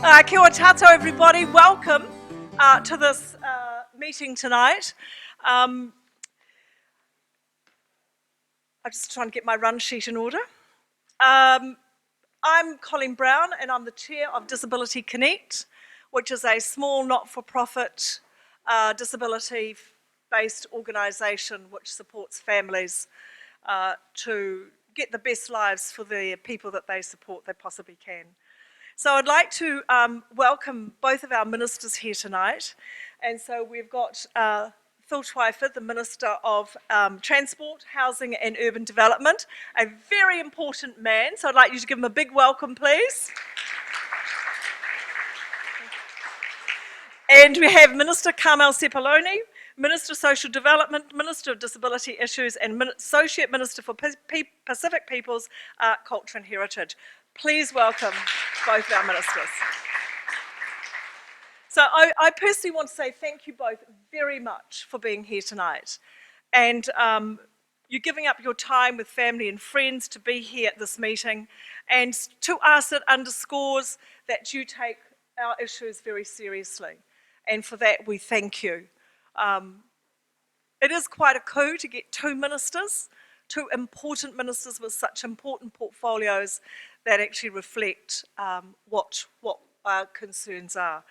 Kia ora tātou, everybody. Welcome to this meeting tonight. I'm just trying to get my run sheet in order. I'm Colleen Brown, and I'm the chair of Disability Connect, which is a small not-for-profit disability-based organisation which supports families to get the best lives for the people that they support they possibly can. So I'd like to welcome both of our ministers here tonight. And so we've got Phil Twyford, the Minister of Transport, Housing and Urban Development, a very important man. So I'd like you to give him a big welcome, please. And we have Minister Sepuloni, Minister of Social Development, Minister of Disability Issues, and Associate Minister for Pacific Peoples, Culture and Heritage. Please welcome both our ministers. So I personally want to say thank you both very much for being here tonight. And you're giving up your time with family and friends to be here at this meeting. And to us, it underscores that you take our issues very seriously. And for that, we thank you. It is quite a coup to get two important ministers with such important portfolios that actually reflect what our concerns are.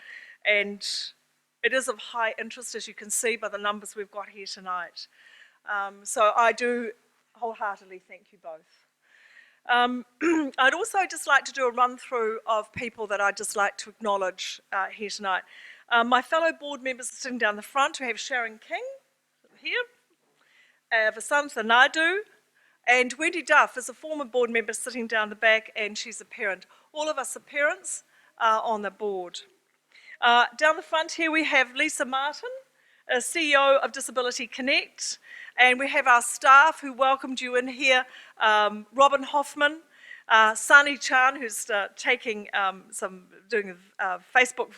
And it is of high interest, as you can see by the numbers we've got here tonight. So I do wholeheartedly thank you both. I'd also just like to do a run through of people that I'd just like to acknowledge here tonight. My fellow board members are sitting down the front. We have Sharon King here, Vasantha Naidu, and Wendy Duff is a former board member sitting down the back, and she's a parent. All of us are parents on the board. Down the front here we have Lisa Martin, CEO of Disability Connect, and we have our staff who welcomed you in here, Robin Hoffman, Sani Chan, who's doing a Facebook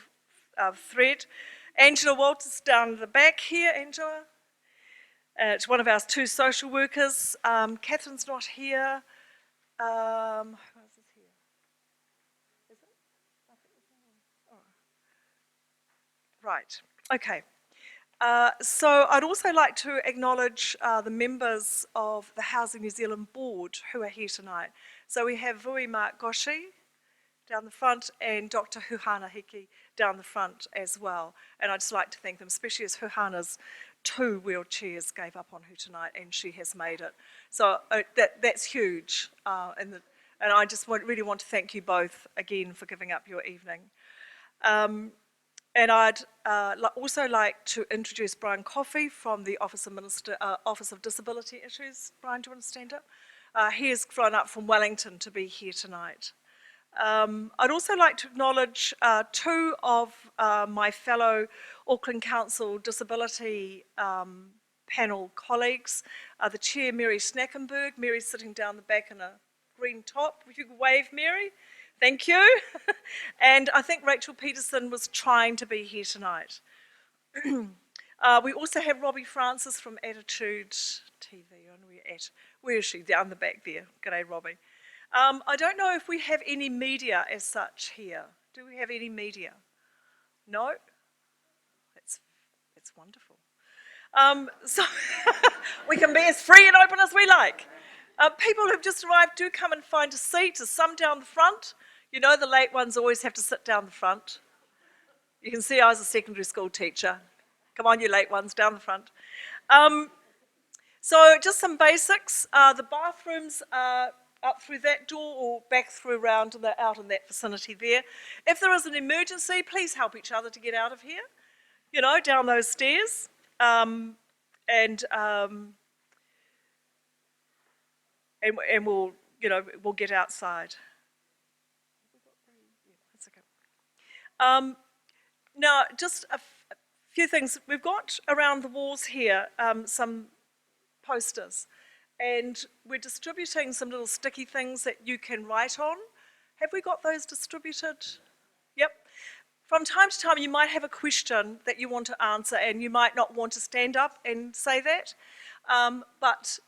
thread, Angela Walters down the back here, Angela. It's one of our two social workers. Catherine's not here. Who else is here? Is it? I think it's not. Oh. Right, okay. So I'd also like to acknowledge the members of the Housing New Zealand board who are here tonight. So we have Vui Mark Goshi down the front and Dr. Huhana Hiki down the front as well. And I'd just like to thank them, especially as Huhana's two wheelchairs gave up on her tonight, and she has made it. So that's huge, and I just really want to thank you both again for giving up your evening. And I'd also like to introduce Brian Coffey from the Office of Disability Issues. Brian, do you want to stand up? He has flown up from Wellington to be here tonight. I'd also like to acknowledge two of my fellow Auckland Council Disability panel colleagues. The chair, Mary Snackenberg. Mary's sitting down the back in a green top. If you could wave, Mary. Thank you. And I think Rachel Peterson was trying to be here tonight. We also have Robbie Francis from Attitude TV. Where is she? Down the back there. G'day, Robbie. I don't know if we have any media as such here. Do we have any media? No? That's wonderful. So we can be as free and open as we like. People who've just arrived, do come and find a seat. There's some down the front. You know the late ones always have to sit down the front. You can see I was a secondary school teacher. Come on, you late ones, down the front. So just some basics. The bathrooms are up through that door or back through around and they're out in that vicinity there. If there is an emergency, please help each other to get out of here, you know, down those stairs. And we'll, you know, we'll get outside. That's okay. Now, just a few things. We've got around the walls here some posters. And we're distributing some little sticky things that you can write on. Have we got those distributed? Yep. From time to time, you might have a question that you want to answer, and you might not want to stand up and say that. But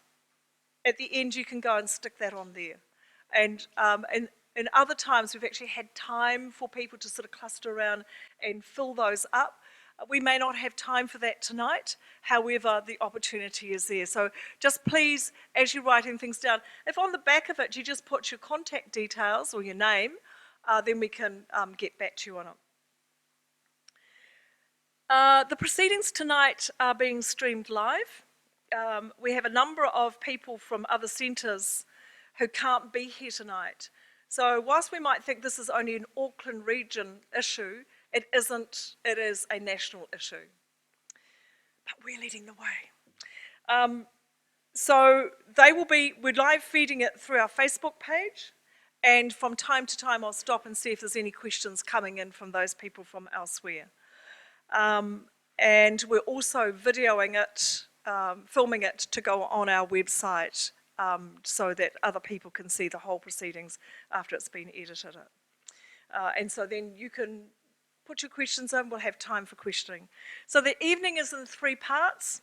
at the end, you can go and stick that on there. And In other times, we've actually had time for people to sort of cluster around and fill those up. We may not have time for that tonight, however, the opportunity is there. So just please, as you're writing things down, if on the back of it you just put your contact details or your name, then we can get back to you on it. The proceedings tonight are being streamed live. We have a number of people from other centres who can't be here tonight. So whilst we might think this is only an Auckland region issue, it isn't, it is a national issue. But we're leading the way. So we're live feeding it through our Facebook page, and from time to time I'll stop and see if there's any questions coming in from those people from elsewhere. And we're also videoing it, filming it to go on our website so that other people can see the whole proceedings after it's been edited. And so then you can put your questions in, we'll have time for questioning. So the evening is in 3 parts.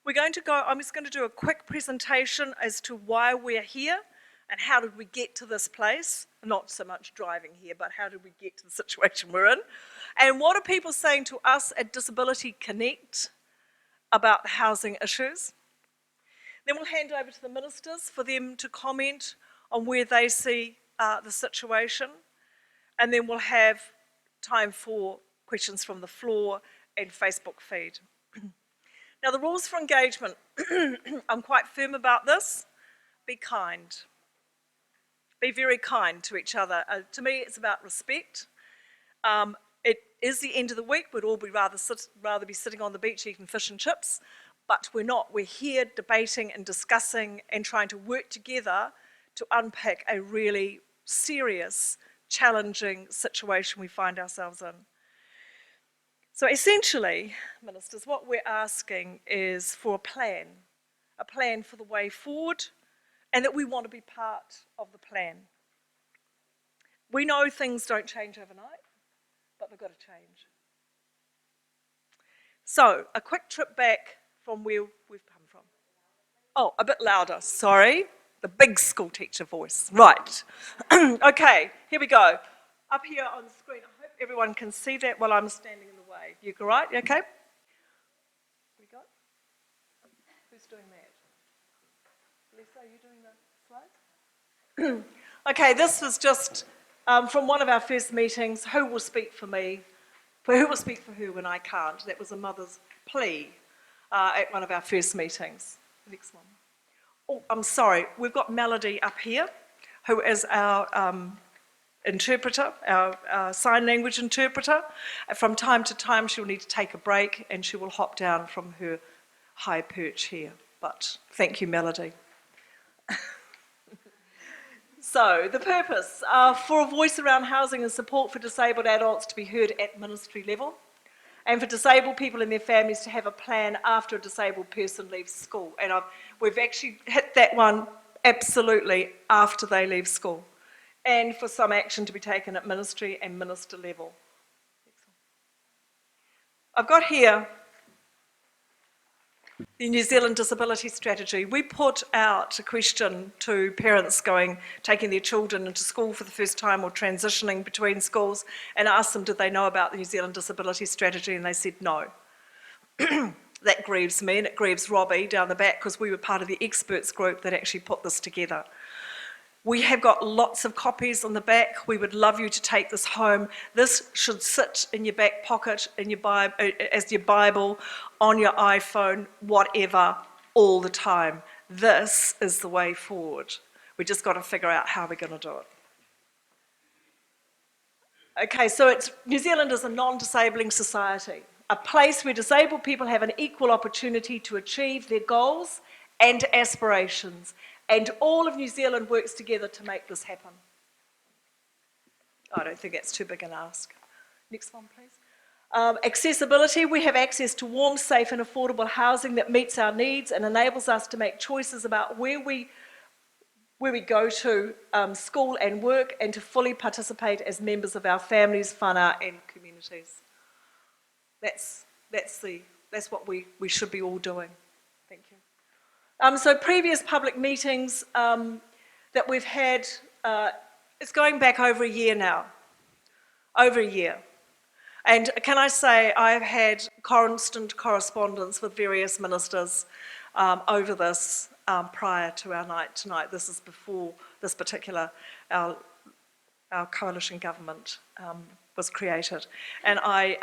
I'm just going to do a quick presentation as to why we're here and how did we get to this place. Not so much driving here, but how did we get to the situation we're in? And what are people saying to us at Disability Connect about the housing issues? Then we'll hand over to the ministers for them to comment on where they see the situation. And then we'll have time for questions from the floor and Facebook feed. Now, the rules for engagement, I'm quite firm about this. Be kind. Be very kind to each other. To me, it's about respect. It is the end of the week. We'd all be rather be sitting on the beach eating fish and chips, but we're not. We're here debating and discussing and trying to work together to unpick a really serious, challenging situation we find ourselves in. So essentially, ministers, what we're asking is for a plan for the way forward, and that we want to be part of the plan. We know things don't change overnight, but they've got to change. So, a quick trip back from where we've come from. Oh, a bit louder, sorry. The big school teacher voice. Right. Okay, here we go. Up here on the screen, I hope everyone can see that while I'm standing in the way. You all right? You okay? Here we go. Who's doing that? Lisa, are you doing the slides? Okay, this was just from one of our first meetings. Who will speak for me? Who will speak for who when I can't? That was a mother's plea at one of our first meetings. The next one. Oh, I'm sorry. We've got Melody up here, who is our interpreter, our sign language interpreter. From time to time, she'll need to take a break, and she will hop down from her high perch here. But thank you, Melody. So, the purpose, for a voice around housing and support for disabled adults to be heard at ministry level, and for disabled people and their families to have a plan after a disabled person leaves school. And we've actually hit that one absolutely after they leave school. And for some action to be taken at ministry and minister level. I've got here the New Zealand Disability Strategy. We put out a question to parents taking their children into school for the first time or transitioning between schools, and asked them, did they know about the New Zealand Disability Strategy, and they said no. That grieves me, and it grieves Robbie down the back, because we were part of the experts group that actually put this together. We have got lots of copies on the back. We would love you to take this home. This should sit in your back pocket, in your as your Bible, on your iPhone, whatever, all the time. This is the way forward. We just got to figure out how we're going to do it. Okay, so New Zealand is a non-disabling society, a place where disabled people have an equal opportunity to achieve their goals and aspirations. And all of New Zealand works together to make this happen. I don't think that's too big an ask. Next one, please. Accessibility. We have access to warm, safe and affordable housing that meets our needs and enables us to make choices about where we go to school and work, and to fully participate as members of our families, whānau and communities. That's what we should be all doing. Thank you. So previous public meetings that we've had It's going back over a year now. Over a year. And can I say, I've had constant correspondence with various ministers over this prior to our night tonight. This is before this particular, our coalition government was created. And I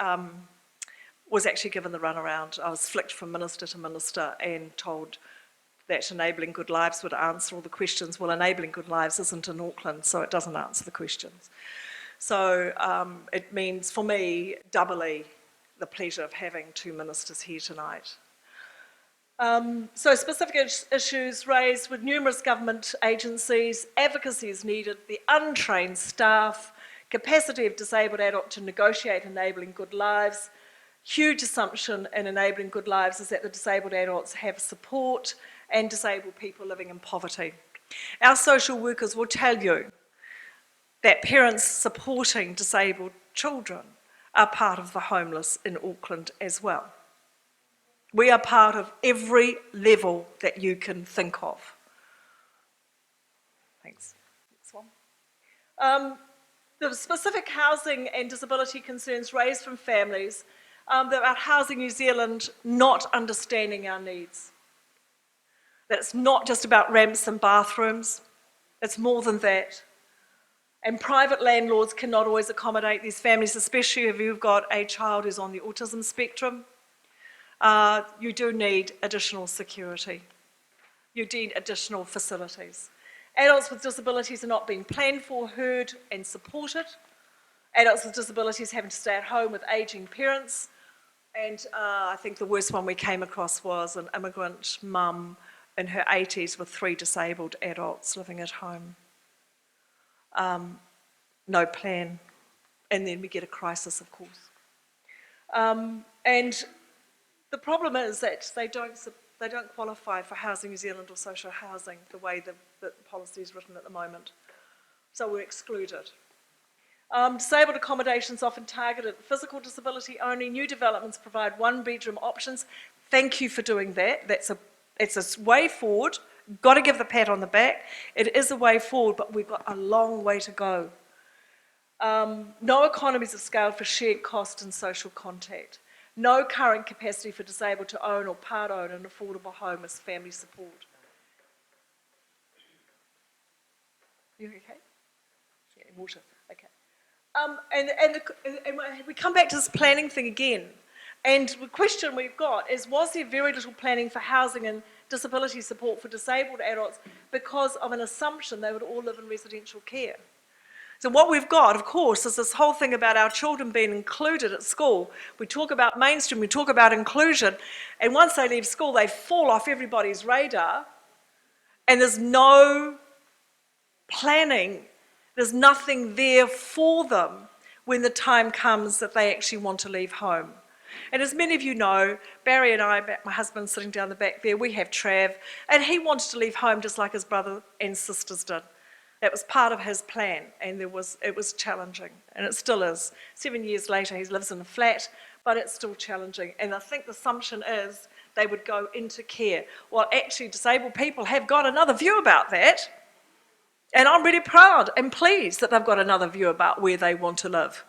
was actually given the runaround. I was flicked from minister to minister and told that Enabling Good Lives would answer all the questions. Well, Enabling Good Lives isn't in Auckland, so it doesn't answer the questions. So it means, for me, doubly the pleasure of having two ministers here tonight. So specific issues raised with numerous government agencies, advocacy is needed, the untrained staff, capacity of disabled adult to negotiate enabling good lives. Huge assumption in enabling good lives is that the disabled adults have support and disabled people living in poverty. Our social workers will tell you that parents supporting disabled children are part of the homeless in Auckland as well. We are part of every level that you can think of. Thanks. Next one. The specific housing and disability concerns raised from families about Housing New Zealand not understanding our needs. That it's not just about ramps and bathrooms, it's more than that. And private landlords cannot always accommodate these families, especially if you've got a child who's on the autism spectrum. You do need additional security. You need additional facilities. Adults with disabilities are not being planned for, heard and supported. Adults with disabilities having to stay at home with ageing parents. And I think the worst one we came across was an immigrant mum in her 80s with 3 disabled adults living at home. No plan. And then we get a crisis, of course. And the problem is that they don't qualify for Housing New Zealand or social housing the way the policy is written at the moment. So we're excluded. Disabled accommodations often targeted at physical disability only. New developments provide 1-bedroom options. Thank you for doing that. It's a way forward. Got to give the pat on the back. It is a way forward, but we've got a long way to go. No economies of scale for shared cost and social contact. No current capacity for disabled to own or part own an affordable home as family support. You okay? Yeah, water. Okay. And we come back to this planning thing again. And the question we've got is, was there very little planning for housing and disability support for disabled adults because of an assumption they would all live in residential care? So what we've got, of course, is this whole thing about our children being included at school. We talk about mainstream, we talk about inclusion, and once they leave school, they fall off everybody's radar, and there's no planning, there's nothing there for them when the time comes that they actually want to leave home. And as many of you know, Barry and I, my husband sitting down the back there, we have Trav, and he wanted to leave home just like his brother and sisters did. That was part of his plan, and it was challenging, and it still is. 7 years later, he lives in a flat, but it's still challenging. And I think the assumption is they would go into care. Well, actually, disabled people have got another view about that, and I'm really proud and pleased that they've got another view about where they want to live.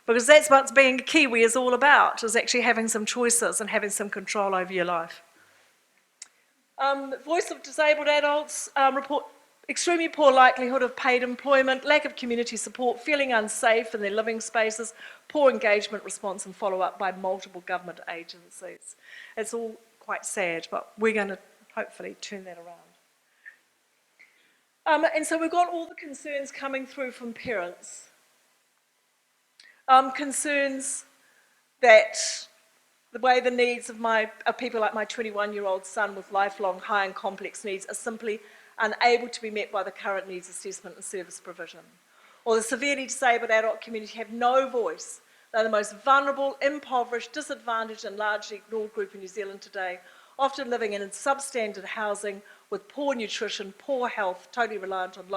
Because that's what being a Kiwi is all about, is actually having some choices and having some control over your life. Voice of disabled adults report extremely poor likelihood of paid employment, lack of community support, feeling unsafe in their living spaces, poor engagement response and follow-up by multiple government agencies. It's all quite sad, but we're going to hopefully turn that around. And so we've got all the concerns coming through from parents. Concerns that the way the needs of people like my 21-year-old son with lifelong high and complex needs are simply unable to be met by the current needs assessment and service provision. Or the severely disabled adult community have no voice. They're the most vulnerable, impoverished, disadvantaged and largely ignored group in New Zealand today, often living in substandard housing with poor nutrition, poor health, totally reliant on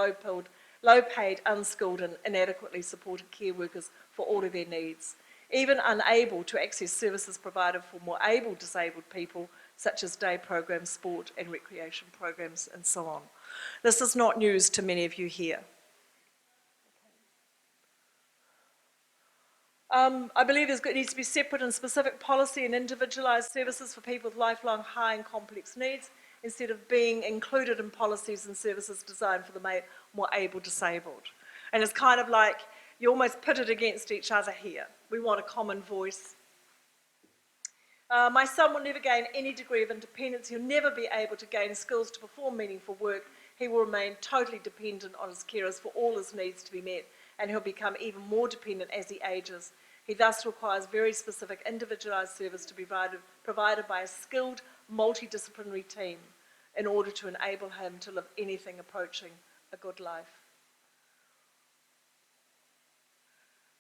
low-paid, unskilled and inadequately supported care workers for all of their needs, even unable to access services provided for more able disabled people such as day programs, sport and recreation programs and so on. This is not news to many of you here. I believe there needs to be separate and specific policy and individualised services for people with lifelong high and complex needs, instead of being included in policies and services designed for the more able disabled. And it's kind of like you almost pit it against each other here. We want a common voice. My son will never gain any degree of independence. He'll never be able to gain skills to perform meaningful work. He will remain totally dependent on his carers for all his needs to be met, and he'll become even more dependent as he ages. He thus requires very specific individualised service to be provided by a skilled multidisciplinary team in order to enable him to live anything approaching a good life.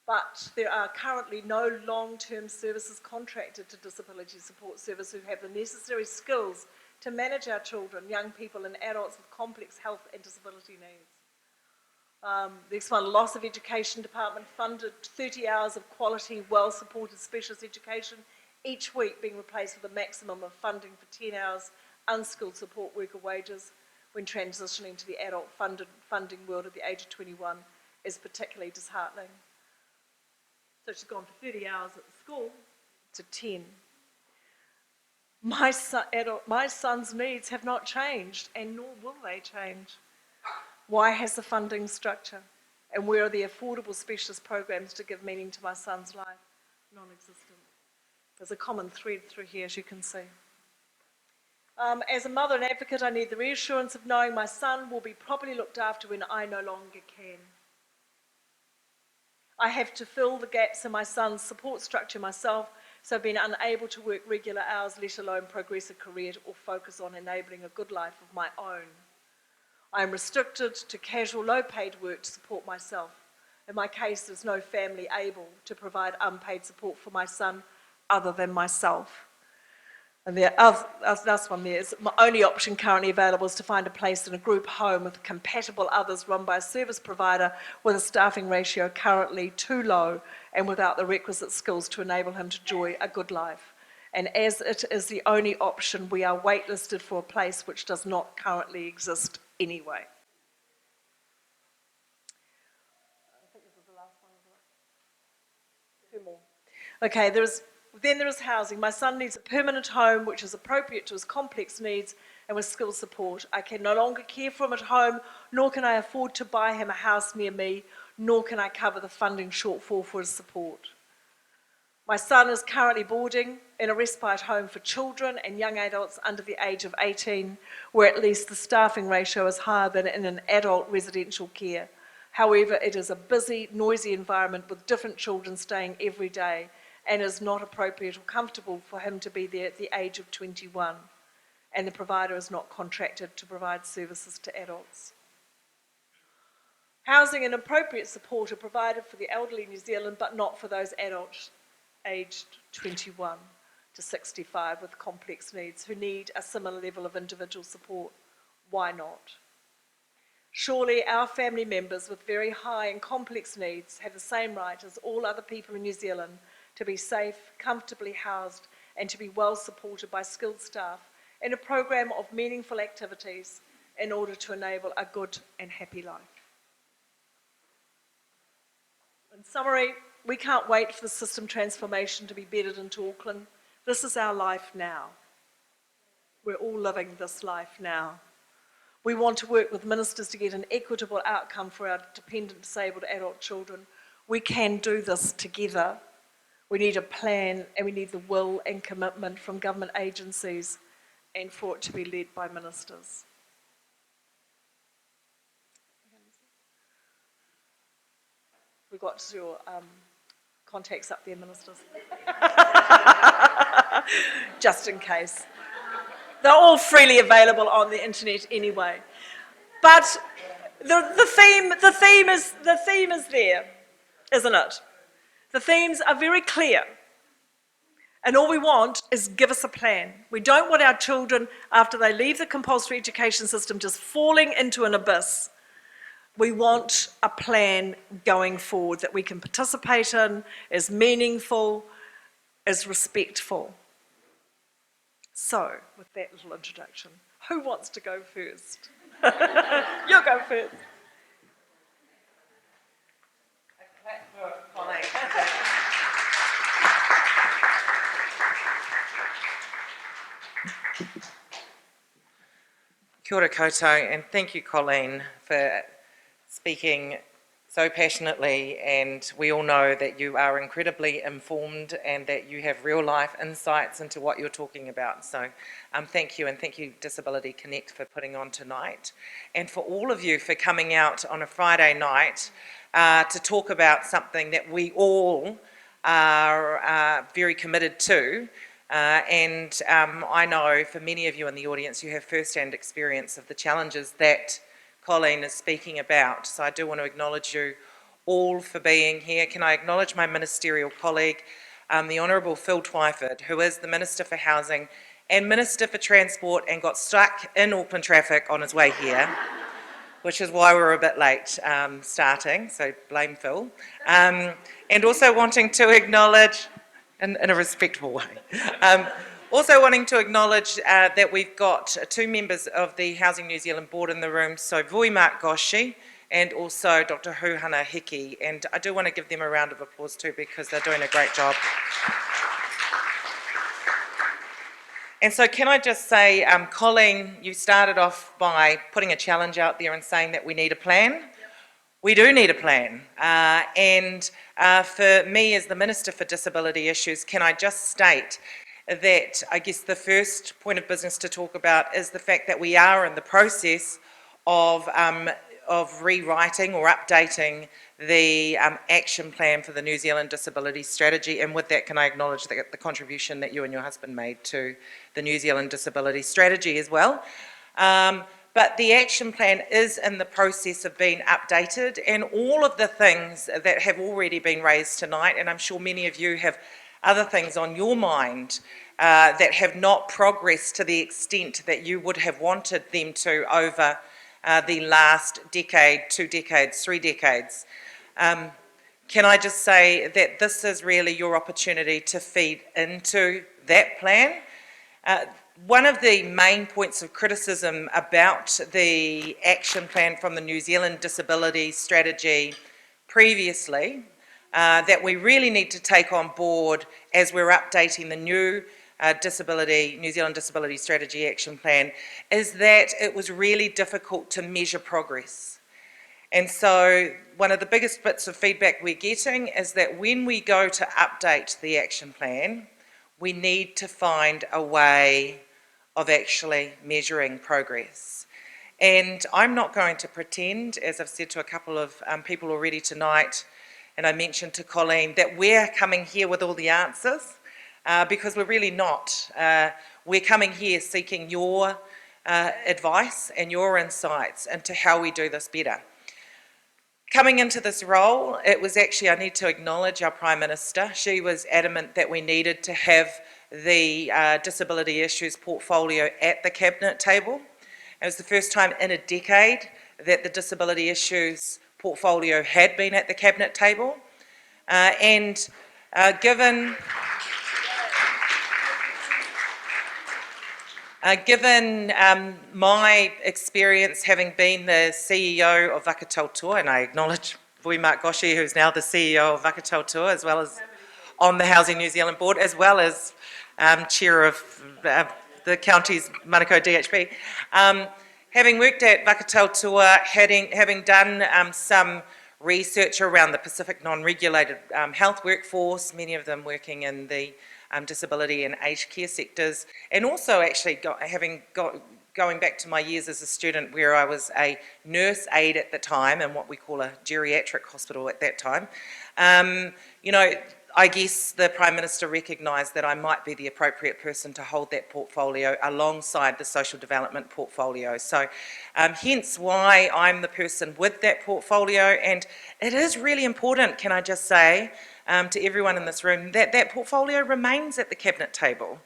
But there are currently no long-term services contracted to disability support service who have the necessary skills to manage our children, young people and adults with complex health and disability needs. The next one, loss of education department funded 30 hours of quality, well-supported specialist education each week being replaced with a maximum of funding for 10 hours unskilled support worker wages when transitioning to the adult funding world at the age of 21 is particularly disheartening. So she's gone for 30 hours at the school to 10. My son's needs have not changed, and nor will they change. Why has the funding structure? And where are the affordable specialist programs to give meaning to my son's life? Non-existent. There's a common thread through here, as you can see. As a mother and advocate, I need the reassurance of knowing my son will be properly looked after when I no longer can. I have to fill the gaps in my son's support structure myself, so I've been unable to work regular hours, let alone progress a career or focus on enabling a good life of my own. I am restricted to casual, low-paid work to support myself. In my case, there's no family able to provide unpaid support for my son other than myself. And the last one there is, my only option currently available is to find a place in a group home with compatible others run by a service provider with a staffing ratio currently too low and without the requisite skills to enable him to enjoy a good life. And as it is the only option, we are waitlisted for a place which does not currently exist anyway. I think this is the last one, isn't it? Two more. Okay, then there is housing. My son needs a permanent home which is appropriate to his complex needs and with skilled support. I can no longer care for him at home, nor can I afford to buy him a house near me, nor can I cover the funding shortfall for his support. My son is currently boarding in a respite home for children and young adults under the age of 18, where at least the staffing ratio is higher than in an adult residential care. However, it is a busy, noisy environment with different children staying every day, and is not appropriate or comfortable for him to be there at the age of 21, and the provider is not contracted to provide services to adults. Housing and appropriate support are provided for the elderly in New Zealand, but not for those adults aged 21 to 65 with complex needs who need a similar level of individual support. Why not? Surely our family members with very high and complex needs have the same right as all other people in New Zealand to be safe, comfortably housed, and to be well supported by skilled staff in a program of meaningful activities in order to enable a good and happy life. In summary, we can't wait for the system transformation to be bedded into Auckland. This is our life now. We're all living this life now. We want to work with ministers to get an equitable outcome for our dependent disabled adult children. We can do this together. We need a plan, and we need the will and commitment from government agencies and for it to be led by ministers. We've got your contacts up there, ministers. Just in case. They're all freely available on the internet anyway. But the theme is there, isn't it? The themes are very clear. And all we want is give us a plan. We don't want our children, after they leave the compulsory education system, just falling into an abyss. We want a plan going forward that we can participate in, is meaningful, is respectful. So, with that little introduction, who wants to go first? You go first. A clap for Polly. Kia ora koutou, and thank you, Colleen, for speaking so passionately, and we all know that you are incredibly informed and that you have real life insights into what you're talking about. So thank you, and thank you Disability Connect for putting on tonight, and for all of you for coming out on a Friday night to talk about something that we all are very committed to. I know for many of you in the audience, you have first-hand experience of the challenges that Colleen is speaking about. So I do want to acknowledge you all for being here. Can I acknowledge my ministerial colleague, the Honourable Phil Twyford, who is the Minister for Housing and Minister for Transport and got stuck in Auckland traffic on his way here, which is why we're a bit late starting, so blame Phil. And also wanting to acknowledge, in a respectful way, also wanting to acknowledge that we've got two members of the Housing New Zealand Board in the room, so Mark Goshi and also Dr. Huhana Hiki, and I do want to give them a round of applause too because they're doing a great job. And so can I just say, Colleen, you started off by putting a challenge out there and saying that we need a plan. Yep. We do need a plan. For me as the Minister for Disability Issues, can I just state that I guess the first point of business to talk about is the fact that we are in the process of rewriting or updating the action plan for the New Zealand Disability Strategy, and with that can I acknowledge the contribution that you and your husband made to the New Zealand Disability Strategy as well. But the action plan is in the process of being updated, and all of the things that have already been raised tonight, and I'm sure many of you have other things on your mind that have not progressed to the extent that you would have wanted them to over the last decade, 2 decades, 3 decades. Can I just say that this is really your opportunity to feed into that plan? One of the main points of criticism about the action plan from the New Zealand Disability Strategy previously that we really need to take on board as we're updating the new New Zealand Disability Strategy Action Plan is that it was really difficult to measure progress. And so one of the biggest bits of feedback we're getting is that when we go to update the action plan, we need to find a way of actually measuring progress. And I'm not going to pretend, as I've said to a couple of people already tonight, and I mentioned to Colleen, that we're coming here with all the answers, because we're really not. We're coming here seeking your advice and your insights into how we do this better. Coming into this role, it was actually, I need to acknowledge our Prime Minister. She was adamant that we needed to have the disability issues portfolio at the Cabinet table. It was the first time in a decade that the disability issues portfolio had been at the Cabinet table. Given my experience having been the CEO of Wakatautua, and I acknowledge Mark Goshi, who's now the CEO of Wakatautua, as well as on the Housing New Zealand Board, as well as chair of the county's Manukau DHP. Having worked at Wakatautua, having done some research around the Pacific non-regulated health workforce, many of them working in the disability and aged care sectors, and also actually going back to my years as a student where I was a nurse aide at the time in what we call a geriatric hospital at that time. You know, I guess the Prime Minister recognised that I might be the appropriate person to hold that portfolio alongside the social development portfolio. So hence why I'm the person with that portfolio, and it is really important, can I just say, to everyone in this room, that that portfolio remains at the Cabinet table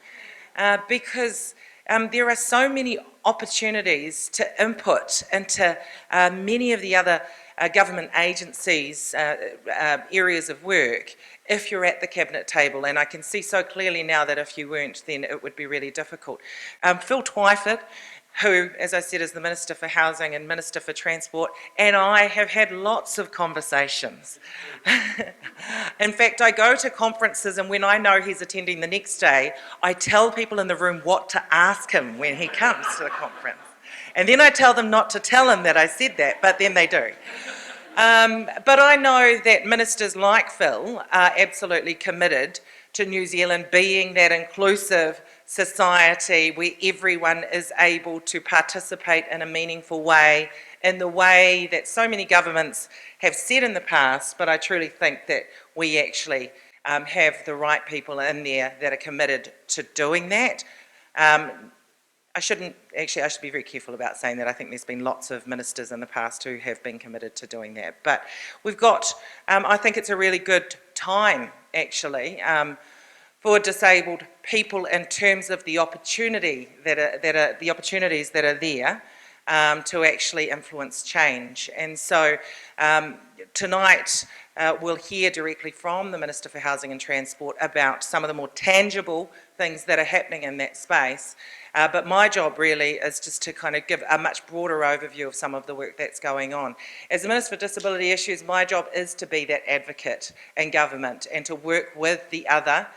because there are so many opportunities to input into many of the other government agencies' areas of work if you're at the Cabinet table, and I can see so clearly now that if you weren't, then it would be really difficult. Phil Twyford who, as I said, is the Minister for Housing and Minister for Transport, and I have had lots of conversations. In fact, I go to conferences, and when I know he's attending the next day, I tell people in the room what to ask him when he comes to the conference. And then I tell them not to tell him that I said that, but then they do. But I know that ministers like Phil are absolutely committed to New Zealand being that inclusive society where everyone is able to participate in a meaningful way, in the way that so many governments have said in the past, but I truly think that we actually have the right people in there that are committed to doing that. I should be very careful about saying that. I think there's been lots of ministers in the past who have been committed to doing that. But we've got, I think it's a really good time, actually, for disabled people in terms of the opportunities that are there to actually influence change. And so tonight we'll hear directly from the Minister for Housing and Transport about some of the more tangible things that are happening in that space. But my job really is just to kind of give a much broader overview of some of the work that's going on. As the Minister for Disability Issues, my job is to be that advocate in government and to work with the other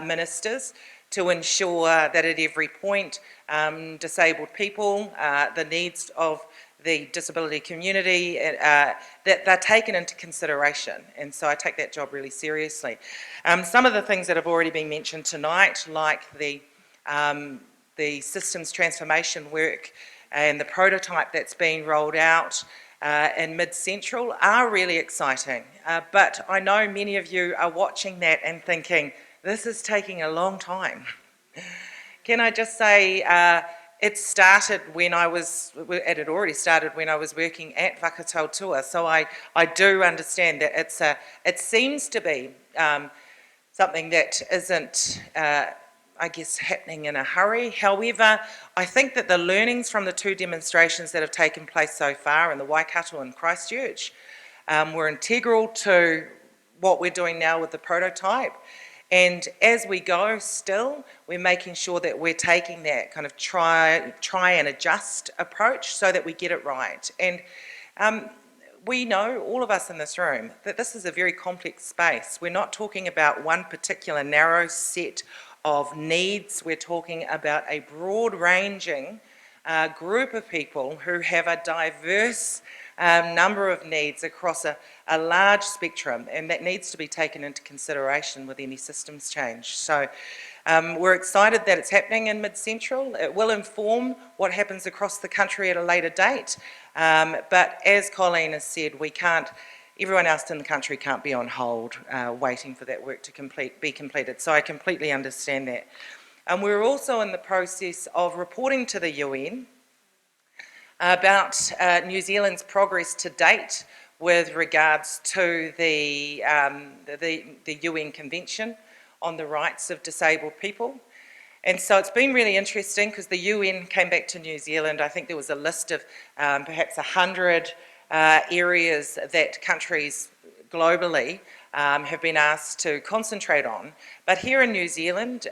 ministers to ensure that at every point disabled people, the needs of the disability community, that they're taken into consideration. And so I take that job really seriously. Some of the things that have already been mentioned tonight, like the systems transformation work and the prototype that's being rolled out in Mid-Central are really exciting. But I know many of you are watching that and thinking, this is taking a long time. Can I just say, it had already started when I was working at Whakatautua, so I do understand that it seems to be something that isn't I guess, happening in a hurry. However, I think that the learnings from the two demonstrations that have taken place so far in the Waikato and Christchurch were integral to what we're doing now with the prototype. And as we go still, we're making sure that we're taking that kind of try and adjust approach so that we get it right. And we know, all of us in this room, that this is a very complex space. We're not talking about one particular narrow set of needs. We're talking about a broad-ranging group of people who have a diverse number of needs across a large spectrum, and that needs to be taken into consideration with any systems change. So we're excited that it's happening in Mid-Central. It will inform what happens across the country at a later date, but as Colleen has said, everyone else in the country can't be on hold waiting for that work to be completed. So I completely understand that. We're also in the process of reporting to the UN about New Zealand's progress to date with regards to the UN Convention on the Rights of Disabled People. And so it's been really interesting because the UN came back to New Zealand. I think there was a list of perhaps 100 areas that countries globally have been asked to concentrate on. But here in New Zealand,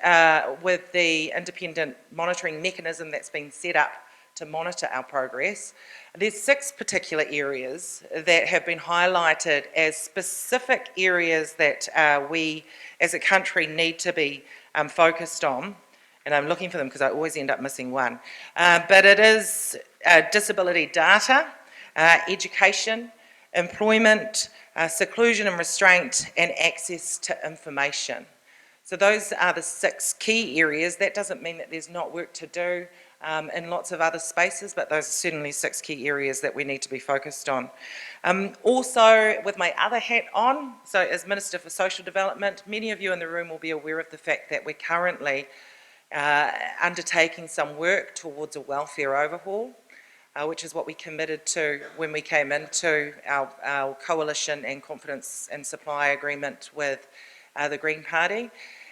with the independent monitoring mechanism that's been set up to monitor our progress, there's 6 particular areas that have been highlighted as specific areas that we as a country need to be focused on. And I'm looking for them because I always end up missing one. But it is disability data, education, employment, seclusion and restraint, and access to information. So those are the 6 key areas. That doesn't mean that there's not work to do in lots of other spaces, but those are certainly 6 key areas that we need to be focused on. Also, with my other hat on, so as Minister for Social Development, many of you in the room will be aware of the fact that we're currently undertaking some work towards a welfare overhaul, which is what we committed to when we came into our coalition and confidence and supply agreement with the Green Party.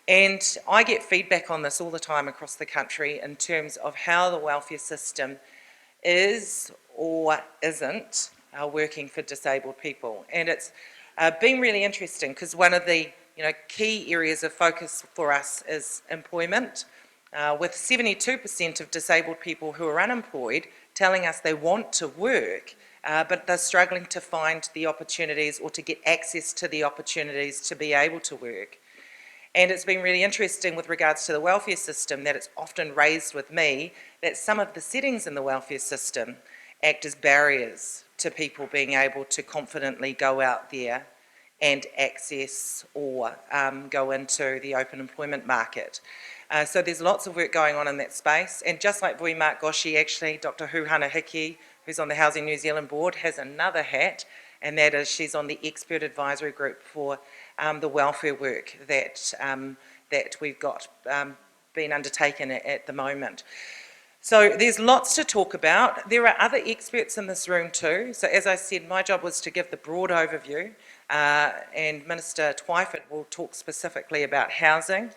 And I get feedback on this all the time across the country in terms of how the welfare system is or isn't working for disabled people. And it's been really interesting because one of the key areas of focus for us is employment. with 72% of disabled people who are unemployed telling us they want to work, but they're struggling to find the opportunities or to get access to the opportunities to be able to work. And it's been really interesting with regards to the welfare system that it's often raised with me that some of the settings in the welfare system act as barriers to people being able to confidently go out there and access or go into the open employment market. So there's lots of work going on in that space, and just like Mark Goshi, actually, Dr. Huhana Hiki, who's on the Housing New Zealand board, has another hat, and that is she's on the expert advisory group for the welfare work that we've got been undertaken at the moment. So there's lots to talk about. There are other experts in this room too. So as I said, my job was to give the broad overview, and Minister Twyford will talk specifically about housing.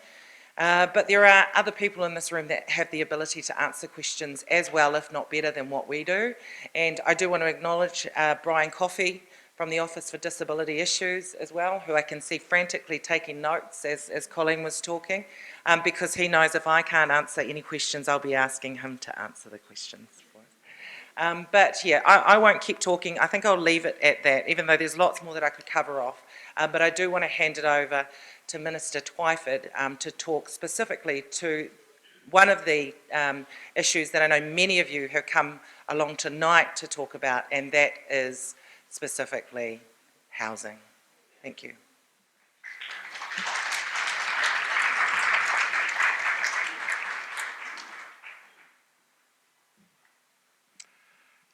But there are other people in this room that have the ability to answer questions as well, if not better, than what we do. And I do want to acknowledge Brian Coffey from the Office for Disability Issues as well, who I can see frantically taking notes as Colleen was talking, because he knows if I can't answer any questions, I'll be asking him to answer the questions for us. But yeah, I won't keep talking. I think I'll leave it at that, even though there's lots more that I could cover off. But I do want to hand it over to Minister Twyford to talk specifically to one of the issues that I know many of you have come along tonight to talk about, and that is specifically housing. Thank you.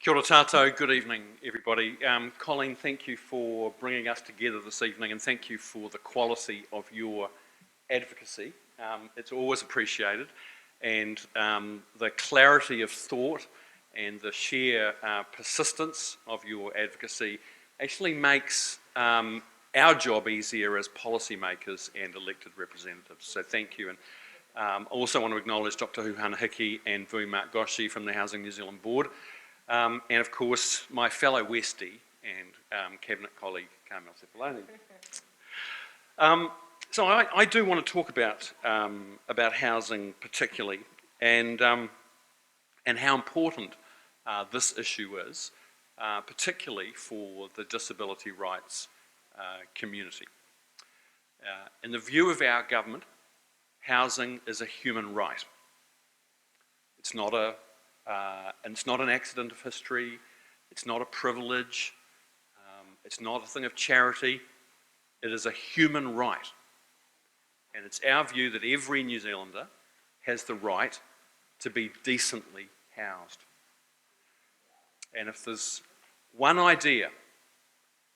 Kia ora tātou, good evening everybody. Colleen, thank you for bringing us together this evening, and thank you for the quality of your advocacy. It's always appreciated, and the clarity of thought and the sheer persistence of your advocacy actually makes our job easier as policymakers and elected representatives. So thank you. And I also want to acknowledge Dr. Huhana Hiki and Mark Goshi from the Housing New Zealand board. And of course, my fellow Westie and Cabinet colleague, Carmel Sepuloni. So I do want to talk about housing particularly, and how important this issue is, particularly for the disability rights community. In the view of our government, housing is a human right. It's not an accident of history, it's not a privilege, it's not a thing of charity, it is a human right. And it's our view that every New Zealander has the right to be decently housed. And if there's one idea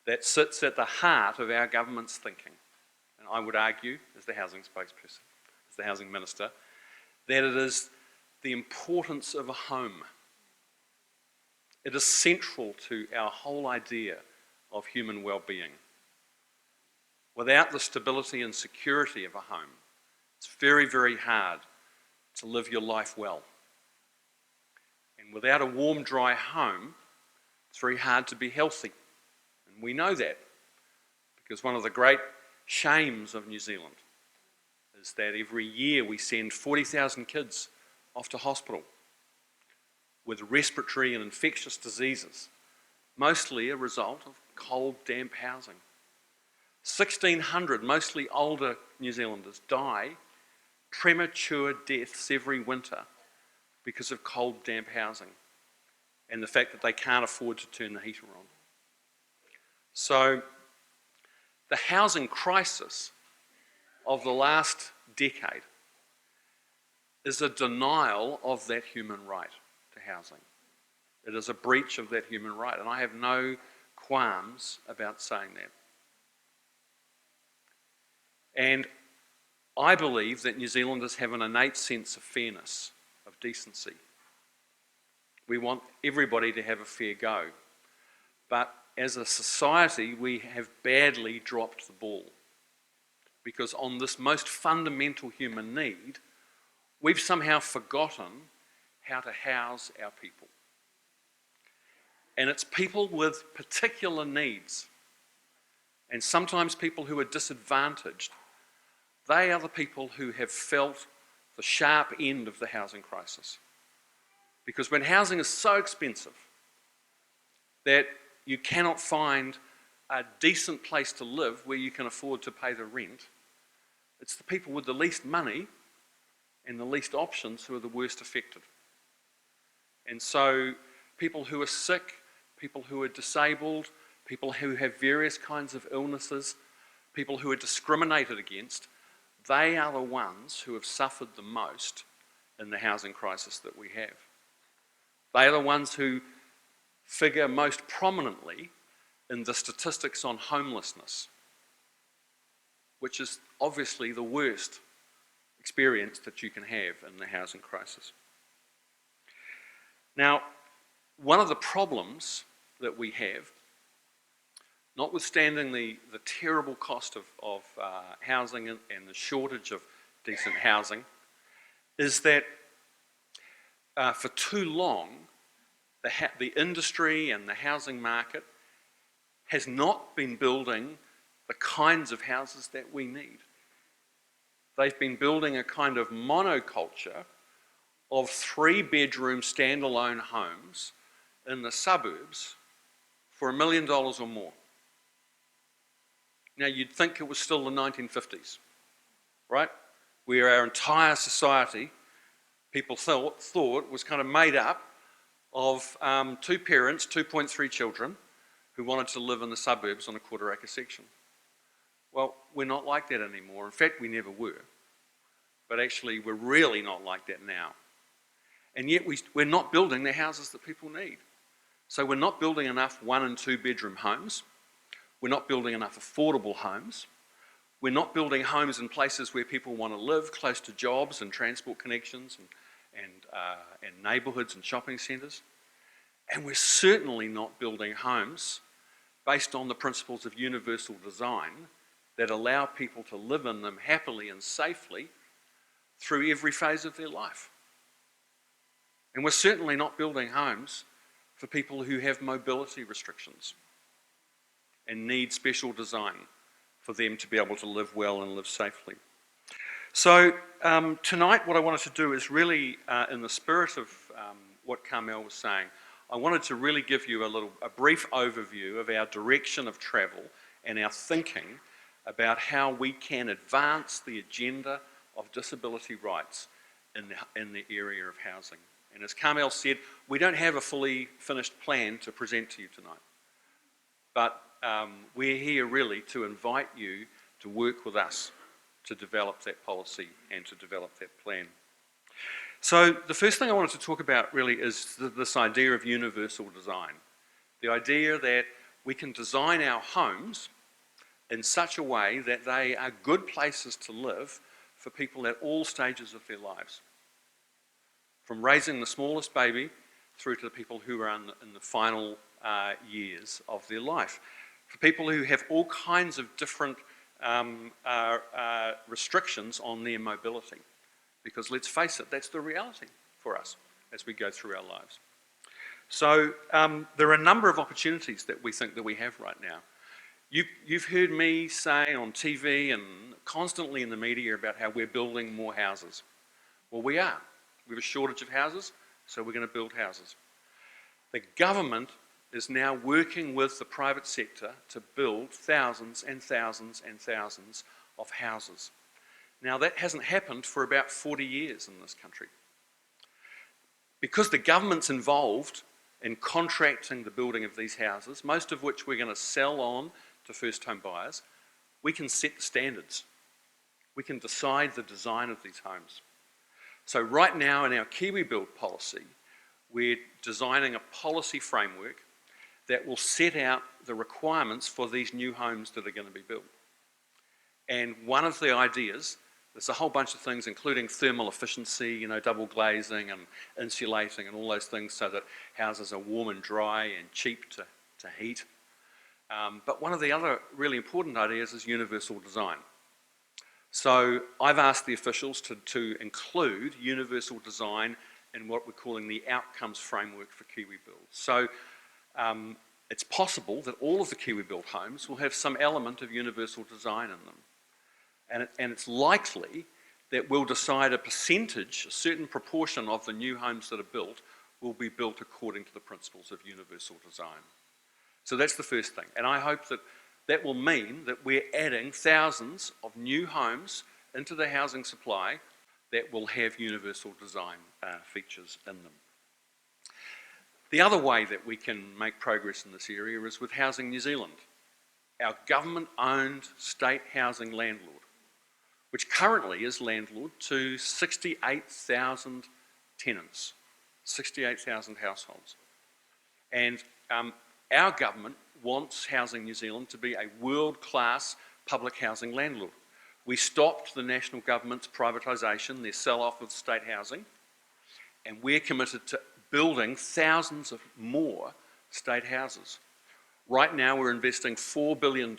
that sits at the heart of our government's thinking, and I would argue, as the housing spokesperson, as the housing minister, that it is the importance of a home. It is central to our whole idea of human well-being. Without the stability and security of a home, it's very, very hard to live your life well. And without a warm, dry home, it's very hard to be healthy. And we know that because one of the great shames of New Zealand is that every year we send 40,000 kids off to hospital with respiratory and infectious diseases, mostly a result of cold, damp housing. 1,600, mostly older New Zealanders, die premature deaths every winter because of cold, damp housing and the fact that they can't afford to turn the heater on. So the housing crisis of the last decade is a denial of that human right to housing. It is a breach of that human right, and I have no qualms about saying that. And I believe that New Zealanders have an innate sense of fairness, of decency. We want everybody to have a fair go. But as a society, we have badly dropped the ball. Because on this most fundamental human need, we've somehow forgotten how to house our people. And it's people with particular needs, and sometimes people who are disadvantaged. They are the people who have felt the sharp end of the housing crisis. Because when housing is so expensive that you cannot find a decent place to live where you can afford to pay the rent, it's the people with the least money and the least options who are the worst affected. And so people who are sick, people who are disabled, people who have various kinds of illnesses, people who are discriminated against, they are the ones who have suffered the most in the housing crisis that we have. They are the ones who figure most prominently in the statistics on homelessness, which is obviously the worst experience that you can have in the housing crisis. Now, one of the problems that we have, notwithstanding the terrible cost of housing and the shortage of decent housing, is that for too long, the industry and the housing market has not been building the kinds of houses that we need. They've been building a kind of monoculture of 3-bedroom standalone homes in the suburbs for $1 million or more. Now, you'd think it was still the 1950s, right? Where our entire society, people thought was kind of made up of 2 parents, 2.3 children, who wanted to live in the suburbs on a quarter-acre section. Well, we're not like that anymore. In fact, we never were. But actually, we're really not like that now. And yet, we're not building the houses that people need. So we're not building enough 1- and 2-bedroom homes. We're not building enough affordable homes. We're not building homes in places where people want to live, close to jobs and transport connections and neighbourhoods and shopping centres. And we're certainly not building homes based on the principles of universal design that allow people to live in them happily and safely through every phase of their life. And we're certainly not building homes for people who have mobility restrictions and need special design for them to be able to live well and live safely. So tonight what I wanted to do is really, in the spirit of what Carmel was saying, I wanted to really give you a brief overview of our direction of travel and our thinking about how we can advance the agenda of disability rights in the area of housing. And as Carmel said, we don't have a fully finished plan to present to you tonight. But we're here really to invite you to work with us to develop that policy and to develop that plan. So the first thing I wanted to talk about really is this idea of universal design. The idea that we can design our homes in such a way that they are good places to live for people at all stages of their lives. From raising the smallest baby through to the people who are in the final years of their life. For people who have all kinds of different restrictions on their mobility. Because let's face it, that's the reality for us as we go through our lives. So there are a number of opportunities that we think that we have right now. You've heard me say on TV and constantly in the media about how we're building more houses. Well, we are. We have a shortage of houses, so we're going to build houses. The government is now working with the private sector to build thousands and thousands and thousands of houses. Now, that hasn't happened for about 40 years in this country. Because the government's involved in contracting the building of these houses, most of which we're going to sell on to first-home buyers, we can set the standards. We can decide the design of these homes. So right now in our Kiwi Build policy, we're designing a policy framework that will set out the requirements for these new homes that are going to be built. And one of the ideas, there's a whole bunch of things including thermal efficiency, double glazing and insulating and all those things so that houses are warm and dry and cheap to heat. But one of the other really important ideas is universal design. So I've asked the officials to include universal design in what we're calling the outcomes framework for Kiwi Build. So it's possible that all of the Kiwi Build homes will have some element of universal design in them. And it's likely that will decide a percentage, a certain proportion of the new homes that are built will be built according to the principles of universal design. So that's the first thing. And I hope that that will mean that we're adding thousands of new homes into the housing supply that will have universal design features in them. The other way that we can make progress in this area is with Housing New Zealand, our government-owned state housing landlord, which currently is landlord to 68,000 tenants, 68,000 households. And our government wants Housing New Zealand to be a world-class public housing landlord. We stopped the national government's privatisation, their sell-off of state housing, and we're committed to building thousands of more state houses. Right now we're investing $4 billion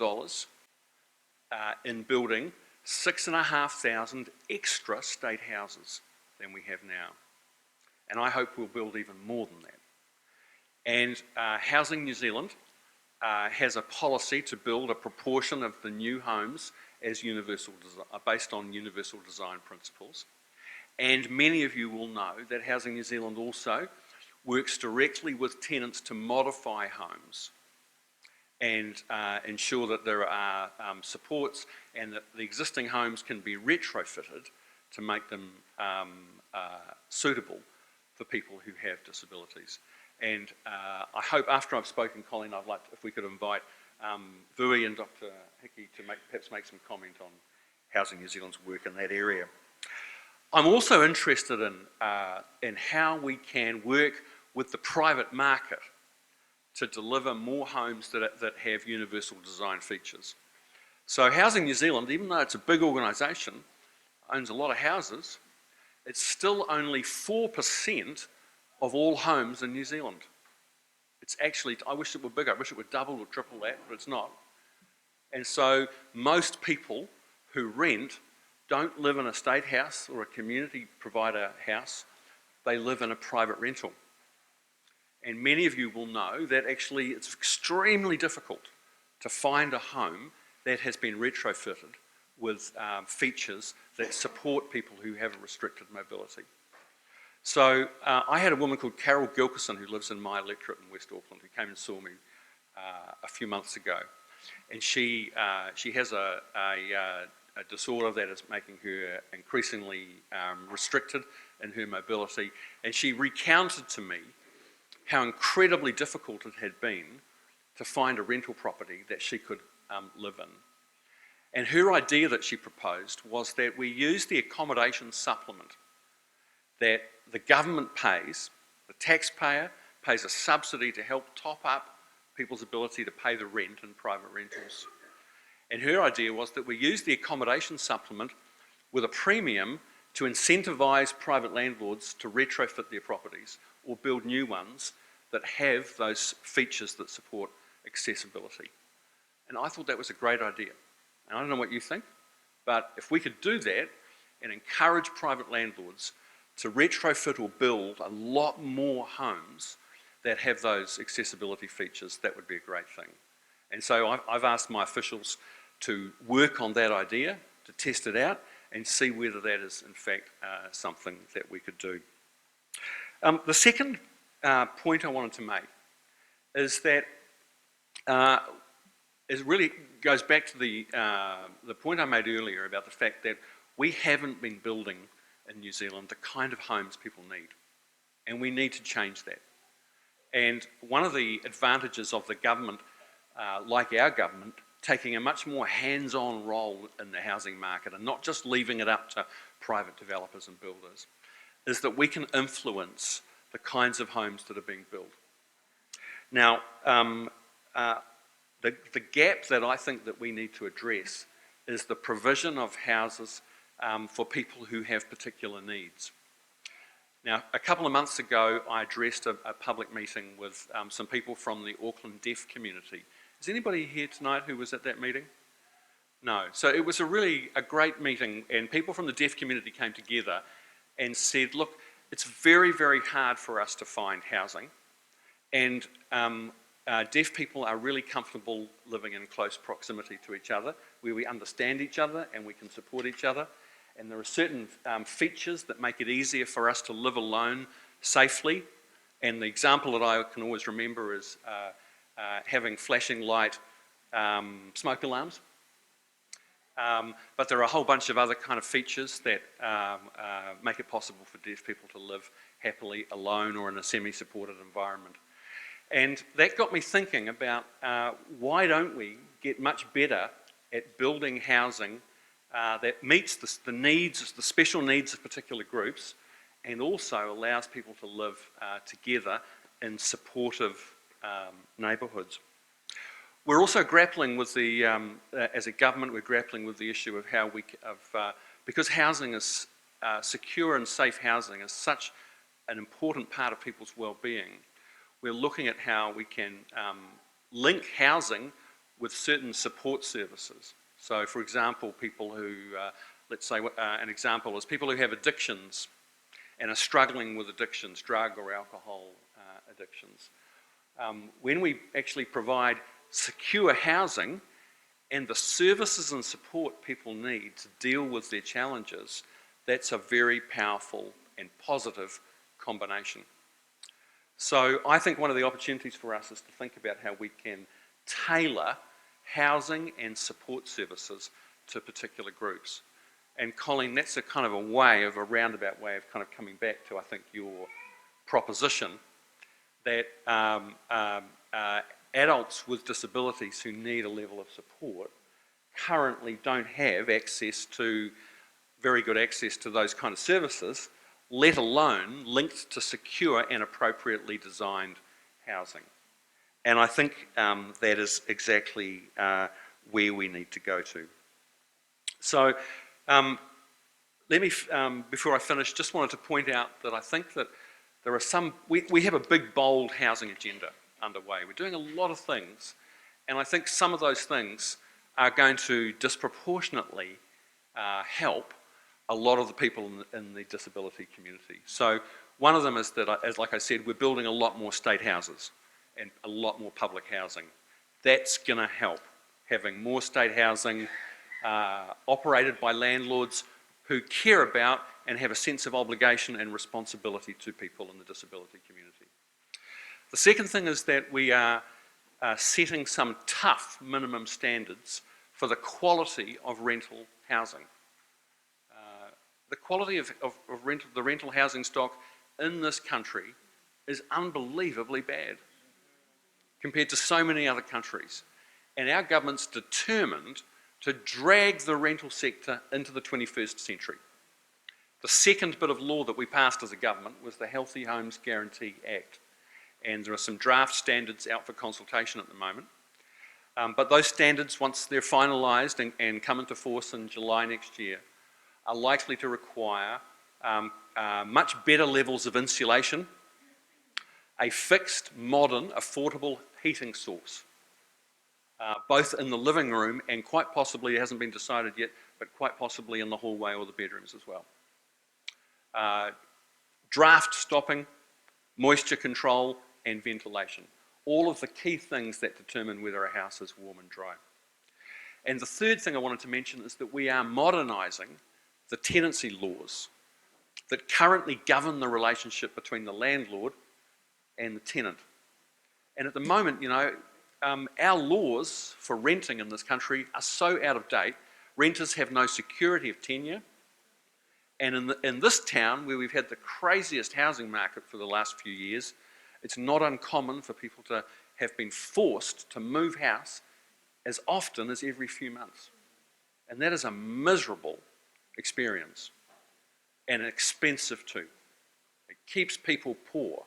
in building 6,500 extra state houses than we have now. And I hope we'll build even more than that. And Housing New Zealand has a policy to build a proportion of the new homes as based on universal design principles. And many of you will know that Housing New Zealand also works directly with tenants to modify homes and ensure that there are supports and that the existing homes can be retrofitted to make them suitable for people who have disabilities. And I hope after I've spoken, Colleen, I'd like if we could invite Vui and Dr. Hickey to perhaps make some comment on Housing New Zealand's work in that area. I'm also interested in how we can work with the private market to deliver more homes that have universal design features. So Housing New Zealand, even though it's a big organisation, owns a lot of houses, it's still only 4% of all homes in New Zealand. It's actually, I wish it were bigger, I wish it would double or triple that, but it's not. And so most people who rent don't live in a state house or a community provider house, they live in a private rental. And many of you will know that actually it's extremely difficult to find a home that has been retrofitted with features that support people who have a restricted mobility. So I had a woman called Carol Gilkison who lives in my electorate in West Auckland who came and saw me a few months ago. And she has a disorder that is making her increasingly restricted in her mobility. And she recounted to me how incredibly difficult it had been to find a rental property that she could live in. And her idea that she proposed was that we use the accommodation supplement that the government pays, the taxpayer pays a subsidy to help top up people's ability to pay the rent in private rentals. And her idea was that we use the accommodation supplement with a premium to incentivise private landlords to retrofit their properties or build new ones that have those features that support accessibility. And I thought that was a great idea. And I don't know what you think, but if we could do that and encourage private landlords to retrofit or build a lot more homes that have those accessibility features, that would be a great thing. And so I've asked my officials to work on that idea, to test it out, and see whether that is in fact something that we could do. The second point I wanted to make is that it really goes back to the point I made earlier about the fact that we haven't been building in New Zealand the kind of homes people need, and we need to change that. And one of the advantages of the government, like our government, taking a much more hands-on role in the housing market and not just leaving it up to private developers and builders, is that we can influence the kinds of homes that are being built. Now, the gap that I think that we need to address is the provision of houses for people who have particular needs. Now, a couple of months ago, I addressed a public meeting with some people from the Auckland deaf community. Is anybody here tonight who was at that meeting? No. So it was a great meeting, and people from the deaf community came together and said, look, it's very, very hard for us to find housing, and deaf people are really comfortable living in close proximity to each other, where we understand each other and we can support each other. And there are certain features that make it easier for us to live alone safely. And the example that I can always remember is having flashing light smoke alarms. But there are a whole bunch of other kind of features that make it possible for deaf people to live happily alone or in a semi-supported environment. And that got me thinking about why don't we get much better at building housing that meets the needs, the special needs of particular groups, and also allows people to live together in supportive neighbourhoods. We're also grappling with the, as a government, we're grappling with the issue of how because housing is, secure and safe housing is such an important part of people's well-being, we're looking at how we can link housing with certain support services. So, for example, people who, let's say an example is people who have addictions and are struggling with addictions, drug or alcohol addictions. When we actually provide secure housing and the services and support people need to deal with their challenges, that's a very powerful and positive combination. So I think one of the opportunities for us is to think about how we can tailor housing and support services to particular groups. And Colleen, that's a kind of a roundabout way of kind of coming back to, I think, your proposition that adults with disabilities who need a level of support currently don't have very good access to those kind of services, let alone linked to secure and appropriately designed housing. And I think that is exactly where we need to go to. So let me, before I finish, just wanted to point out that I think that there are we have a big, bold housing agenda underway. We're doing a lot of things, and I think some of those things are going to disproportionately help a lot of the people in the disability community. So one of them is that, like I said, we're building a lot more state houses and a lot more public housing. That's going to help, having more state housing operated by landlords who care about and have a sense of obligation and responsibility to people in the disability community. The second thing is that we are setting some tough minimum standards for the quality of rental housing. The quality of the rental housing stock in this country is unbelievably bad compared to so many other countries. And our government's determined to drag the rental sector into the 21st century. The second bit of law that we passed as a government was the Healthy Homes Guarantee Act. And there are some draft standards out for consultation at the moment. But those standards, once they're finalised and come into force in July next year, are likely to require much better levels of insulation, a fixed, modern, affordable heating source, both in the living room and quite possibly, it hasn't been decided yet, but quite possibly in the hallway or the bedrooms as well. Draft stopping, moisture control, and ventilation. All of the key things that determine whether a house is warm and dry. And the third thing I wanted to mention is that we are modernising the tenancy laws that currently govern the relationship between the landlord and the tenant. And at the moment, you know, our laws for renting in this country are so out of date. Renters have no security of tenure. And in this town, where we've had the craziest housing market for the last few years, it's not uncommon for people to have been forced to move house as often as every few months. And that is a miserable experience, and expensive too. It keeps people poor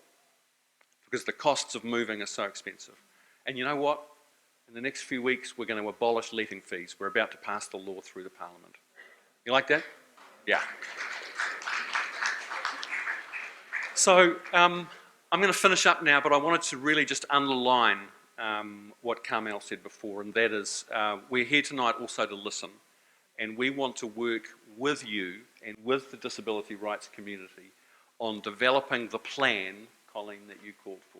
because the costs of moving are so expensive. And you know what? In the next few weeks, we're going to abolish letting fees. We're about to pass the law through the Parliament. You like that? Yeah. So I'm going to finish up now, but I wanted to really just underline what Carmel said before, and that is we're here tonight also to listen, and we want to work with you and with the disability rights community on developing the plan, Colleen, that you called for.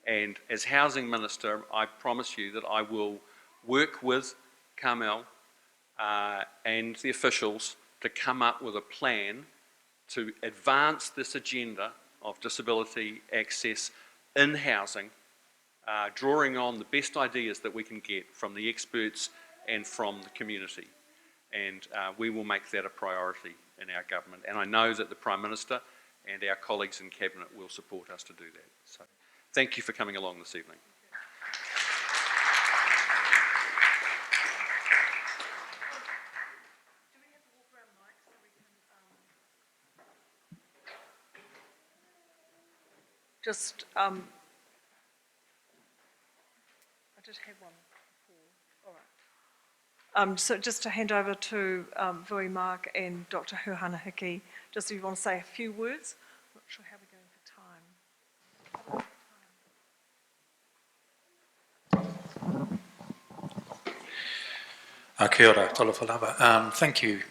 And as Housing Minister, I promise you that I will work with Carmel and the officials to come up with a plan to advance this agenda of disability access in housing, drawing on the best ideas that we can get from the experts and from the community. And we will make that a priority in our government. And I know that the Prime Minister and our colleagues in Cabinet will support us to do that. So thank you for coming along this evening. I did have one before. All right. So just to hand over to Vui Mark and Dr. Huhana Hiki, just if you want to say a few words. I'm not sure how we're going for time. Kia ora, tolawhalawa. Thank you.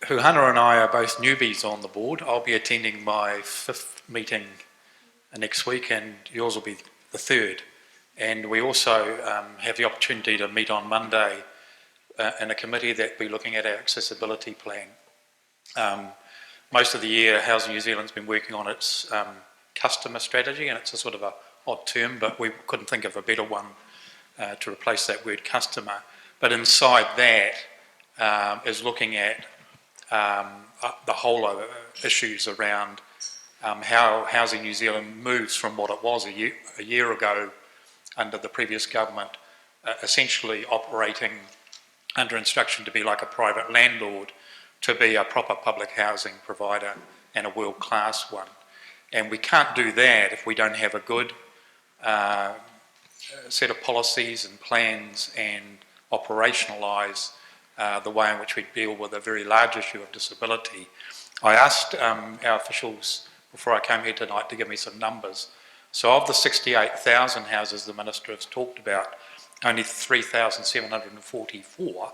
Huhana and I are both newbies on the board. I'll be attending my 5th meeting next week, and yours will be the 3rd. And we also have the opportunity to meet on Monday in a committee that will be looking at our accessibility plan. Most of the year, Housing New Zealand's been working on its customer strategy, and it's a sort of a odd term, but we couldn't think of a better one to replace that word customer. But inside that is looking at the whole of issues around how Housing New Zealand moves from what it was a year ago under the previous government, essentially operating under instruction to be like a private landlord, to be a proper public housing provider and a world-class one. And we can't do that if we don't have a good set of policies and plans and operationalise the way in which we deal with a very large issue of disability. I asked our officials before I came here tonight to give me some numbers. So of the 68,000 houses the Minister has talked about, only 3,744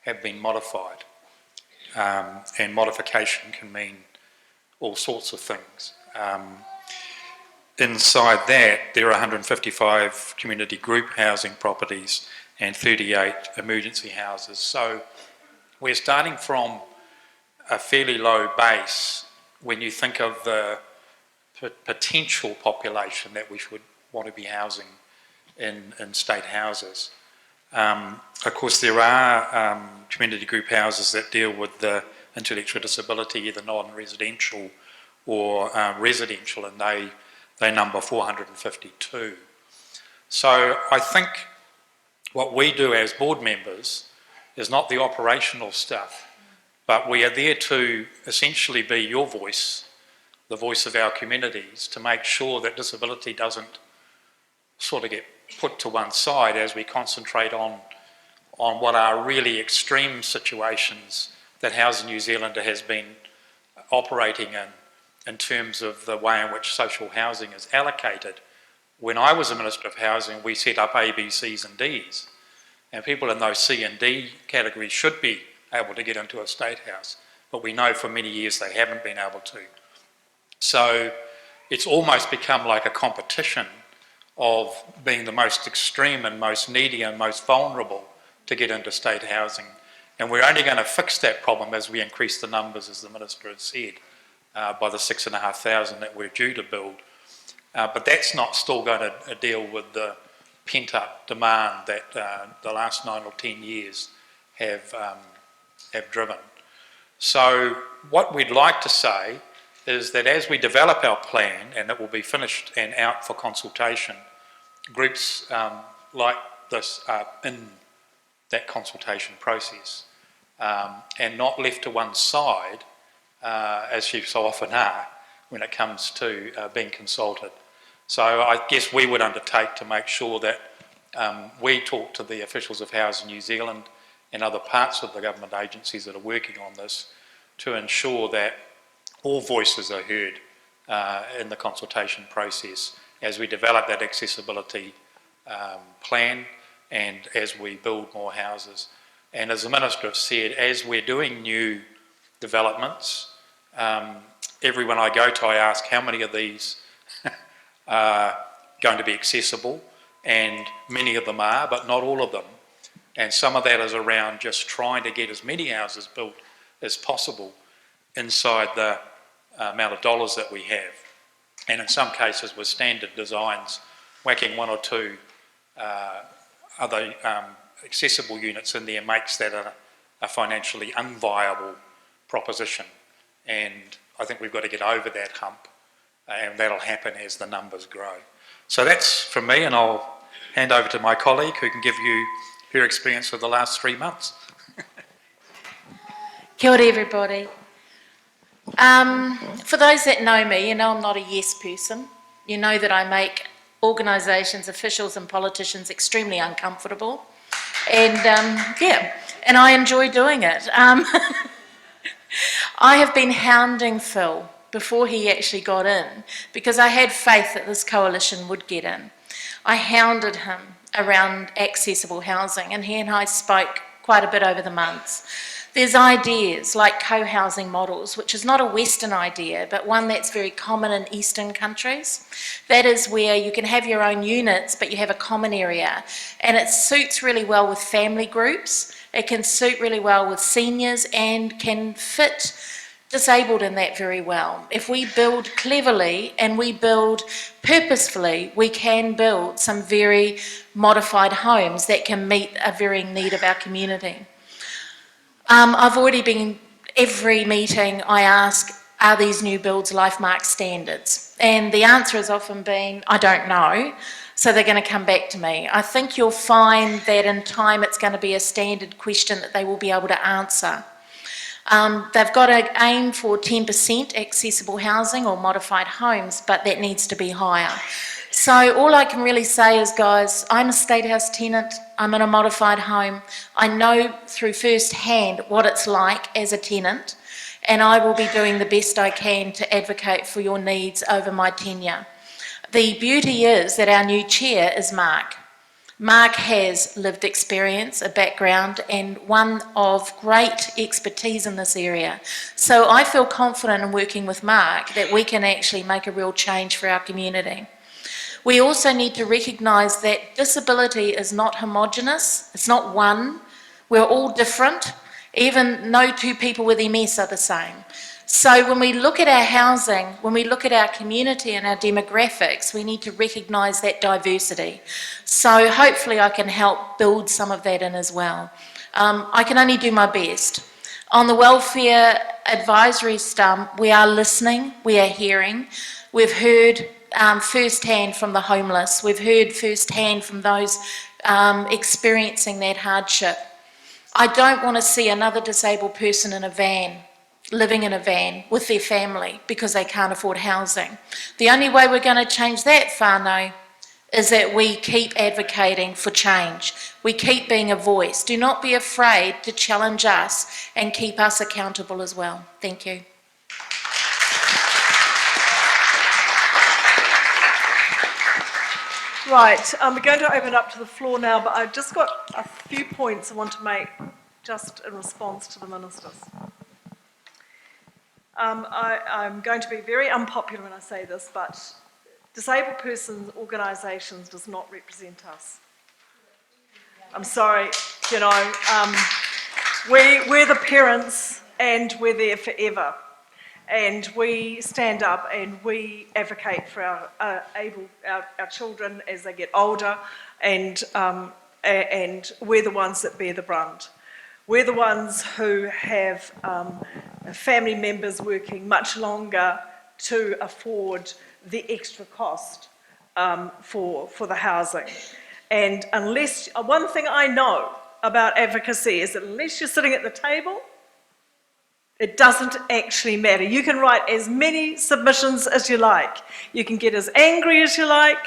have been modified. And modification can mean all sorts of things. Inside that, there are 155 community group housing properties and 38 emergency houses. So we're starting from a fairly low base when you think of the potential population that we should want to be housing in state houses. Of course, there are community group houses that deal with the intellectual disability, either non-residential or residential, and they number 452. So I think what we do as board members is not the operational stuff, but we are there to essentially be your voice, the voice of our communities, to make sure that disability doesn't sort of get put to one side as we concentrate on what are really extreme situations that Housing New Zealand has been operating in terms of the way in which social housing is allocated. When I was a Minister of Housing, we set up A, B, Cs and Ds, and people in those C and D categories should be able to get into a state house, but we know for many years they haven't been able to. So it's almost become like a competition of being the most extreme and most needy and most vulnerable to get into state housing. And we're only going to fix that problem as we increase the numbers, as the Minister has said, by the 6,500 that we're due to build. But that's not still going to deal with the pent-up demand that the last 9 or 10 years have driven. So what we'd like to say is that as we develop our plan, and it will be finished and out for consultation, groups like this are in that consultation process and not left to one side, as you so often are when it comes to being consulted. So I guess we would undertake to make sure that we talk to the officials of Housing New Zealand and other parts of the government agencies that are working on this to ensure that all voices are heard in the consultation process as we develop that accessibility plan and as we build more houses. And as the Minister has said, as we're doing new developments, everyone I go to, I ask how many of these are going to be accessible, and many of them are, but not all of them. And some of that is around just trying to get as many houses built as possible inside the amount of dollars that we have. And in some cases with standard designs, whacking one or two other accessible units in there makes that a financially unviable proposition. And I think we've got to get over that hump, and that'll happen as the numbers grow. So that's from me, and I'll hand over to my colleague who can give you her experience for the last 3 months. Kia ora everybody. For those that know me, you know I'm not a yes person. You know that I make organisations, officials and politicians extremely uncomfortable. And and I enjoy doing it. I have been hounding Phil before he actually got in because I had faith that this coalition would get in. I hounded him around accessible housing, and he and I spoke quite a bit over the months. There's ideas like co-housing models, which is not a Western idea, but one that's very common in Eastern countries. That is where you can have your own units, but you have a common area. And it suits really well with family groups. It can suit really well with seniors and can fit disabled in that very well. If we build cleverly and we build purposefully, we can build some very modified homes that can meet a varying need of our community. I've already been, every meeting I ask, are these new builds LifeMark standards? And the answer has often been, I don't know, so they're going to come back to me. I think you'll find that in time it's going to be a standard question that they will be able to answer. They've got to aim for 10% accessible housing or modified homes, but that needs to be higher. So all I can really say is, guys, I'm a State House tenant, I'm in a modified home. I know through first hand what it's like as a tenant, and I will be doing the best I can to advocate for your needs over my tenure. The beauty is that our new chair is Mark. Mark has lived experience, a background, and one of great expertise in this area. So I feel confident in working with Mark that we can actually make a real change for our community. We also need to recognise that disability is not homogenous, it's not one. We're all different. Even no two people with MS are the same. So when we look at our housing, when we look at our community and our demographics, we need to recognise that diversity. So hopefully I can help build some of that in as well. I can only do my best. On the welfare advisory stump, we are listening, we are hearing. We've heard firsthand from the homeless, we've heard firsthand from those experiencing that hardship. I don't want to see another disabled person in a van, living in a van with their family because they can't afford housing. The only way we're going to change that, whānau, is that we keep advocating for change. We keep being a voice. Do not be afraid to challenge us and keep us accountable as well. Thank you. Right, we're going to open up to the floor now, but I've just got a few points I want to make just in response to the ministers. I'm going to be very unpopular when I say this, but disabled persons organisations does not represent us. I'm sorry, you know, we're the parents and we're there forever. And we stand up and we advocate for our children as they get older, and we're the ones that bear the brunt. We're the ones who have family members working much longer to afford the extra cost for the housing. And unless, one thing I know about advocacy is that unless you're sitting at the table, it doesn't actually matter. You can write as many submissions as you like. You can get as angry as you like,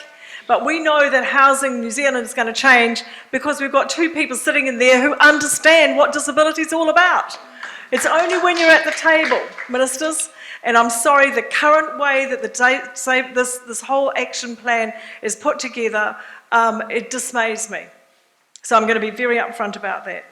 but we know that housing in New Zealand is going to change because we've got two people sitting in there who understand what disability is all about. It's only when you're at the table, ministers, and I'm sorry, the current way that this whole action plan is put together, it dismays me. So I'm going to be very upfront about that.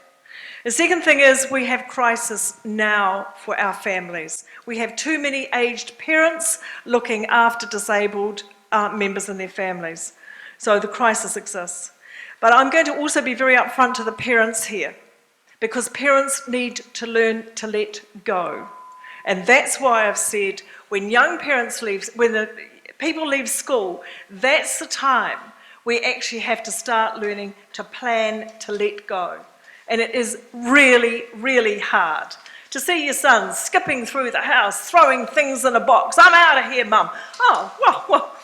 The second thing is we have crisis now for our families. We have too many aged parents looking after disabled members and their families. So the crisis exists. But I'm going to also be very upfront to the parents here, because parents need to learn to let go. And that's why I've said when young parents leave, when the people leave school, that's the time we actually have to start learning to plan to let go. And it is really, really hard to see your son skipping through the house, throwing things in a box. I'm out of here, Mum. Oh, well,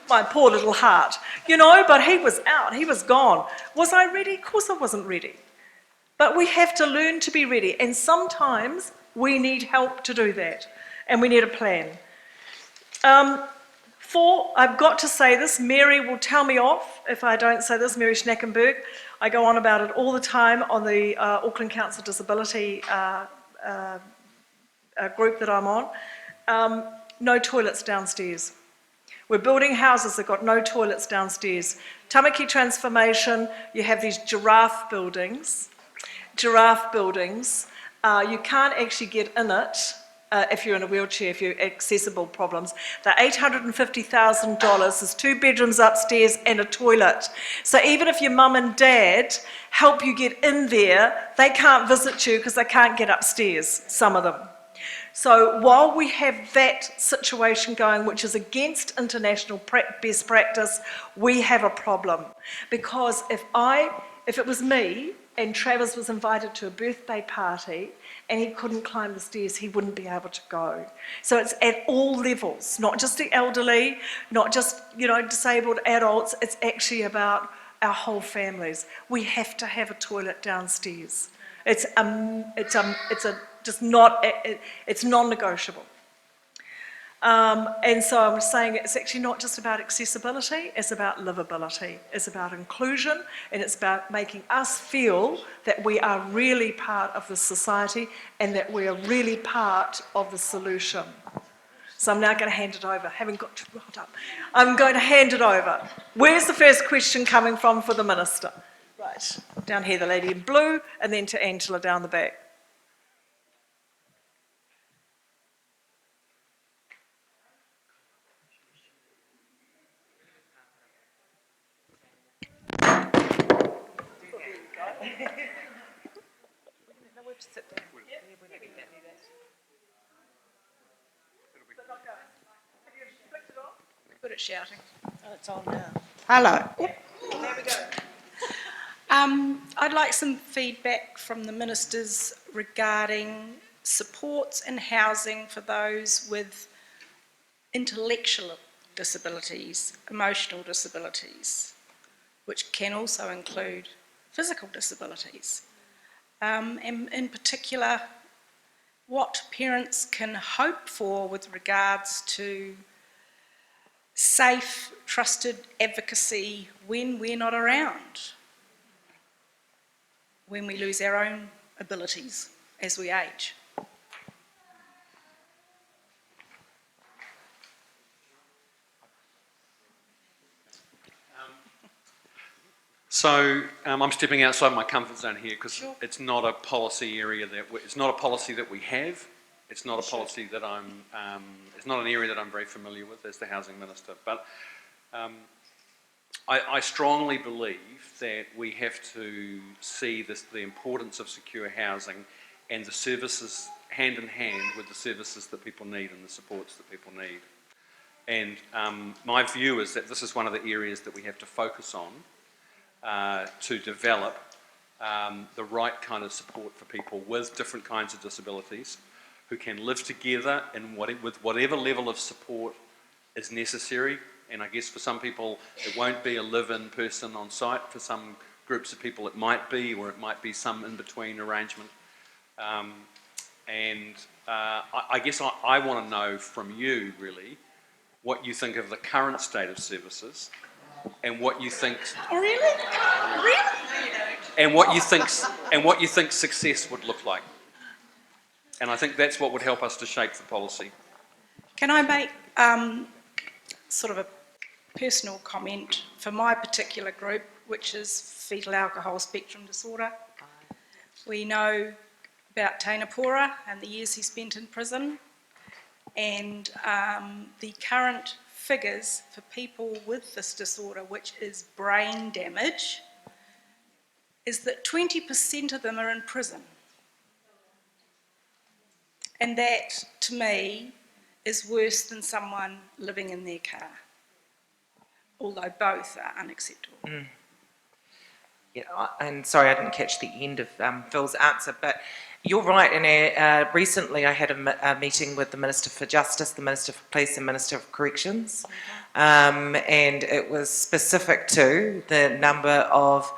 my poor little heart. You know, but he was out, he was gone. Was I ready? Of course I wasn't ready. But we have to learn to be ready. And sometimes we need help to do that. And we need a plan. I've got to say this, Mary will tell me off if I don't say this, Mary Schnackenberg. I go on about it all the time on the Auckland Council Disability group that I'm on. No toilets downstairs. We're building houses that got no toilets downstairs. Tamaki transformation, you have these giraffe buildings. You can't actually get in it if you're in a wheelchair, if you're accessible problems. The $850,000 is 2 bedrooms upstairs and a toilet. So even if your mum and dad help you get in there, they can't visit you because they can't get upstairs, some of them. So while we have that situation going, which is against international best practice, we have a problem. Because if it was me and Travis was invited to a birthday party and he couldn't climb the stairs, he wouldn't be able to go. So it's at all levels, not just the elderly, not just, disabled adults, it's actually about our whole families. We have to have a toilet downstairs. It's non-negotiable. And so I'm saying it's actually not just about accessibility, it's about livability, it's about inclusion, and it's about making us feel that we are really part of the society and that we are really part of the solution. So I'm now going to hand it over. Having got too riled up, I'm going to hand it over. Where's the first question coming from for the Minister? Right, down here, the lady in blue, and then to Angela down the back. Good at shouting. Oh, it's on now. Hello. There we go. I'd like some feedback from the ministers regarding supports and housing for those with intellectual disabilities, emotional disabilities, which can also include physical disabilities. And in particular, what parents can hope for with regards to safe, trusted advocacy when we're not around, when we lose our own abilities as we age. So I'm stepping outside my comfort zone here because it's not a policy area it's not a policy that we have. It's not a policy that it's not an area that I'm very familiar with as the Housing Minister. But I strongly believe that we have to see the importance of secure housing and the services hand in hand with the services that people need and the supports that people need. And my view is that this is one of the areas that we have to focus on to develop the right kind of support for people with different kinds of disabilities who can live together with whatever level of support is necessary. And I guess for some people it won't be a live-in person on site. For some groups of people it might be, or it might be some in-between arrangement. I guess I want to know from you really what you think of the current state of services and what you think. Oh, really? Really? And what you think success would look like. And I think that's what would help us to shape the policy. Can I make sort of a personal comment for my particular group, which is fetal alcohol spectrum disorder? We know about Tainapura and the years he spent in prison, and the current figures for people with this disorder, which is brain damage, is that 20% of them are in prison. And that, to me, is worse than someone living in their car, although both are unacceptable. Yeah, and sorry, I didn't catch the end of Phil's answer, but you're right. And recently I had a meeting with the Minister for Justice, the Minister for Police and Minister for Corrections, and it was specific to the number of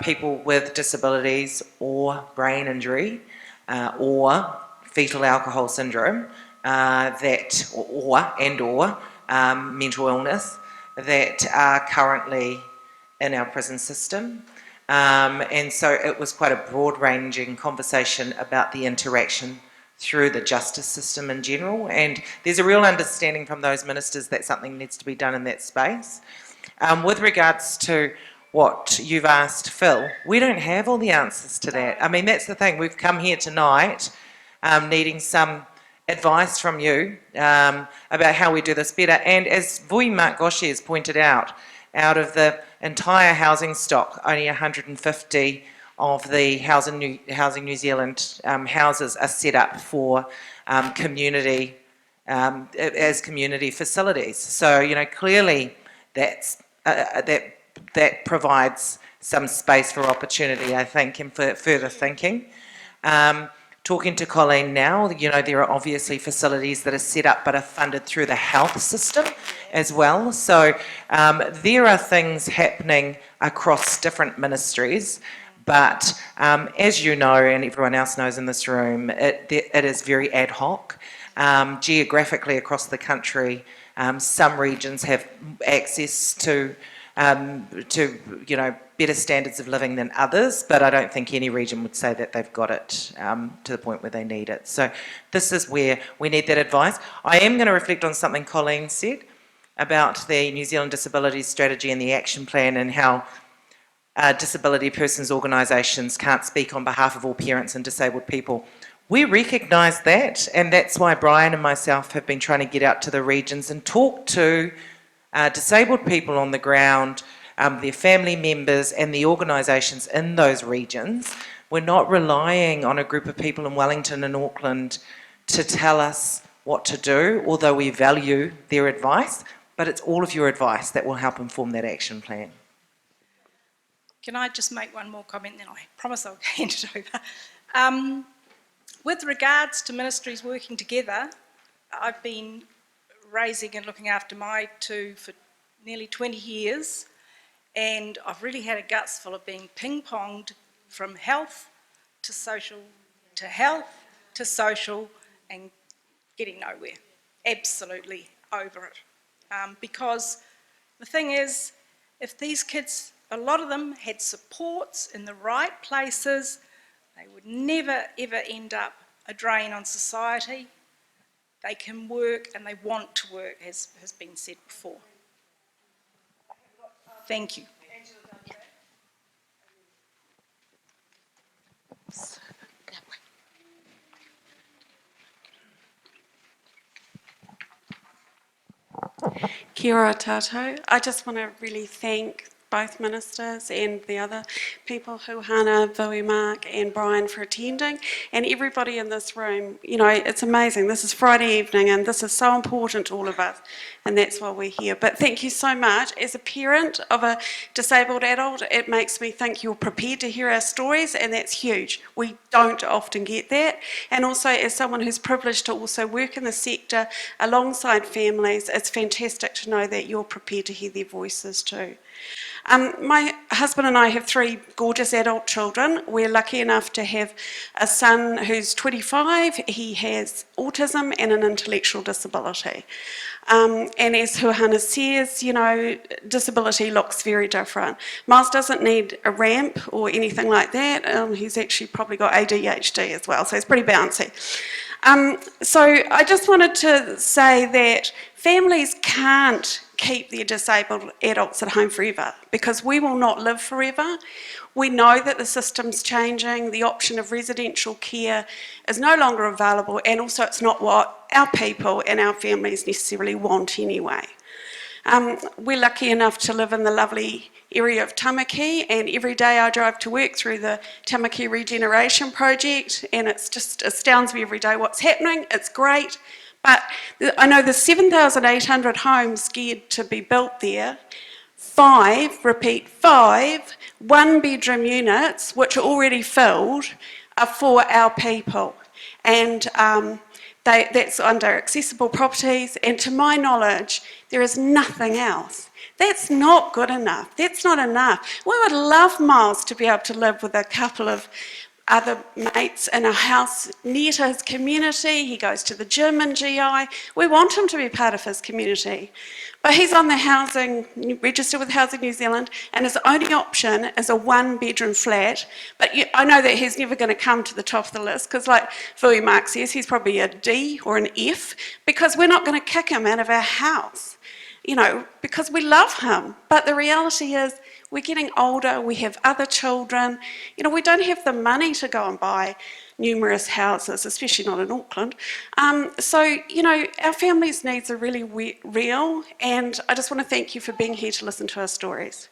people with disabilities or brain injury or fetal alcohol syndrome or mental illness that are currently in our prison system. And so it was quite a broad-ranging conversation about the interaction through the justice system in general, and there's a real understanding from those ministers that something needs to be done in that space. With regards to what you've asked Phil, we don't have all the answers to that. I mean, that's the thing. We've come here tonight needing some advice from you about how we do this better, and as Vui Mark-Goshi has pointed out of the entire housing stock, only 150 of the Housing New Zealand houses are set up for community as community facilities. So, you know, clearly that provides some space for opportunity, I think, and for further thinking. Talking to Colleen now, you know, there are obviously facilities that are set up but are funded through the health system as well. So there are things happening across different ministries, but as you know, and everyone else knows in this room, it is very ad hoc. Geographically across the country, some regions have access to you know, better standards of living than others, but I don't think any region would say that they've got it to the point where they need it. So this is where we need that advice. I am going to reflect on something Colleen said about the New Zealand Disability Strategy and the action plan, and how disability persons' organisations can't speak on behalf of all parents and disabled people. We recognise that, and that's why Brian and myself have been trying to get out to the regions and talk to disabled people on the ground, their family members and the organisations in those regions. We're not relying on a group of people in Wellington and Auckland to tell us what to do, although we value their advice, but it's all of your advice that will help inform that action plan. Can I just make one more comment, then I promise I'll hand it over. With regards to ministries working together, I've been raising and looking after my two for nearly 20 years, and I've really had a guts full of being ping-ponged from health to social, to health to social, and getting nowhere. Absolutely over it. Because the thing is, if these kids, a lot of them had supports in the right places, they would never ever end up a drain on society. They can work and they want to work, as has been said before. Thank you. Kia ora tātou. I just want to really thank both ministers and the other people, Hana, Vui Mark and Brian, for attending, and everybody in this room. You know, it's amazing. This is Friday evening and this is so important to all of us, and that's why we're here. But thank you so much. As a parent of a disabled adult, it makes me think you're prepared to hear our stories, and that's huge. We don't often get that. And also, as someone who's privileged to also work in the sector alongside families, it's fantastic to know that you're prepared to hear their voices too. My husband and I have three gorgeous adult children. We're lucky enough to have a son who's 25. He has autism and an intellectual disability. And as Hana says, you know, disability looks very different. Miles doesn't need a ramp or anything like that. He's actually probably got ADHD as well, so he's pretty bouncy. So I just wanted to say that families can't keep their disabled adults at home forever, because we will not live forever. We know that the system's changing, the option of residential care is no longer available, and also it's not what our people and our families necessarily want anyway. We're lucky enough to live in the lovely area of Tamaki, and every day I drive to work through the Tamaki Regeneration Project, and it just astounds me every day what's happening. It's great, but I know there's 7,800 homes geared to be built there. 5 one-bedroom units, which are already filled, are for our people. And that's under accessible properties, and to my knowledge, there is nothing else. That's not good enough. That's not enough. We would love Miles to be able to live with a couple of other mates in a house near to his community. He goes to the gym in GI. We want him to be part of his community. But he's on the housing, registered with Housing New Zealand, and his only option is a one-bedroom flat. But I know that he's never going to come to the top of the list, because like Vui Mark says, he's probably a D or an F, because we're not going to kick him out of our house, you know, because we love him. But the reality is, we're getting older, we have other children, you know, we don't have the money to go and buy numerous houses, especially not in Auckland. So, you know, our family's needs are really real, and I just want to thank you for being here to listen to our stories.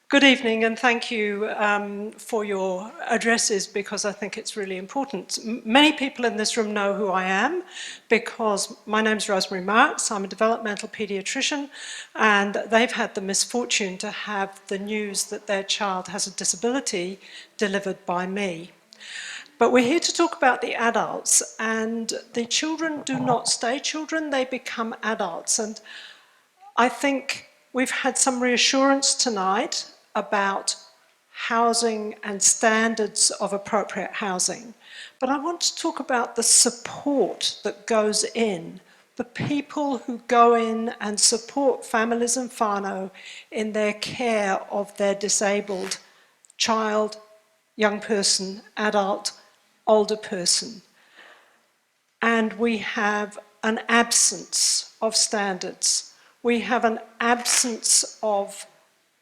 Good evening, and thank you for your addresses, because I think it's really important. Many people in this room know who I am, because my name's Rosemary Marks. I'm a developmental paediatrician, and they've had the misfortune to have the news that their child has a disability delivered by me. But we're here to talk about the adults, and the children do not stay children, they become adults. And I think we've had some reassurance tonight about housing and standards of appropriate housing. But I want to talk about the support that goes in, the people who go in and support families and whānau in their care of their disabled child, young person, adult, older person. And we have an absence of standards. We have an absence of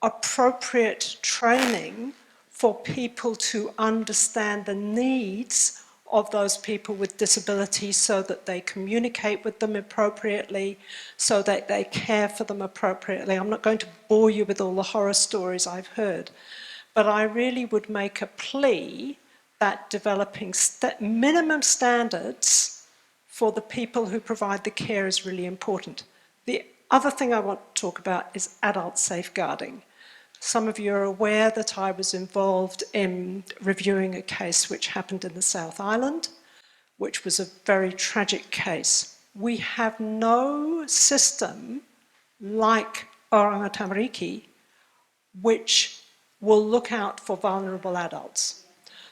appropriate training for people to understand the needs of those people with disabilities, so that they communicate with them appropriately, so that they care for them appropriately. I'm not going to bore you with all the horror stories I've heard, but I really would make a plea that developing minimum standards for the people who provide the care is really important. The other thing I want to talk about is adult safeguarding. Some of you are aware that I was involved in reviewing a case which happened in the South Island, which was a very tragic case. We have no system like Oranga Tamariki which will look out for vulnerable adults.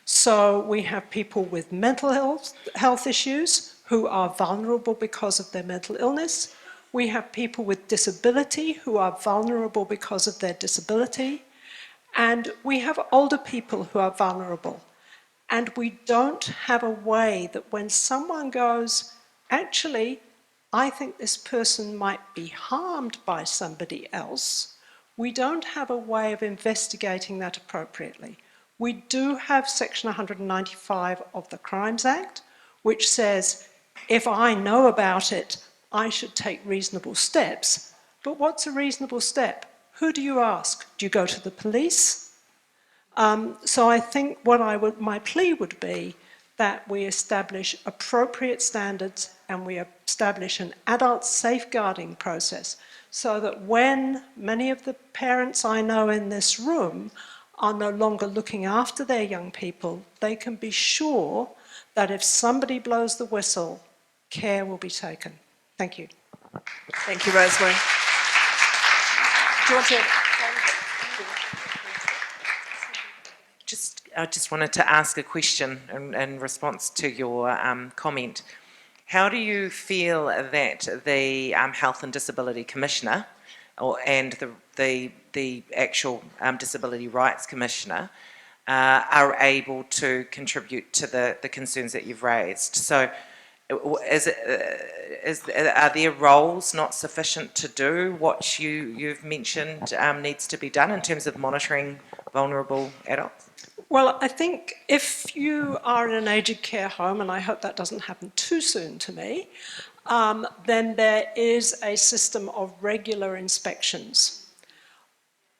So we have people with mental health issues who are vulnerable because of their mental illness. We have people with disability who are vulnerable because of their disability. And we have older people who are vulnerable. And we don't have a way that when someone goes, actually, I think this person might be harmed by somebody else, we don't have a way of investigating that appropriately. We do have Section 195 of the Crimes Act, which says, if I know about it, I should take reasonable steps. But what's a reasonable step? Who do you ask? Do you go to the police? So I think my plea would be that we establish appropriate standards and we establish an adult safeguarding process, so that when many of the parents I know in this room are no longer looking after their young people, they can be sure that if somebody blows the whistle, care will be taken. Thank you. Thank you, Rosemary. Do you want to? I just wanted to ask a question in response to your comment. How do you feel that the Health and Disability Commissioner and the actual Disability Rights Commissioner are able to contribute to the concerns that you've raised? So are their roles not sufficient to do what you've mentioned needs to be done in terms of monitoring vulnerable adults? Well, I think if you are in an aged care home, and I hope that doesn't happen too soon to me, then there is a system of regular inspections.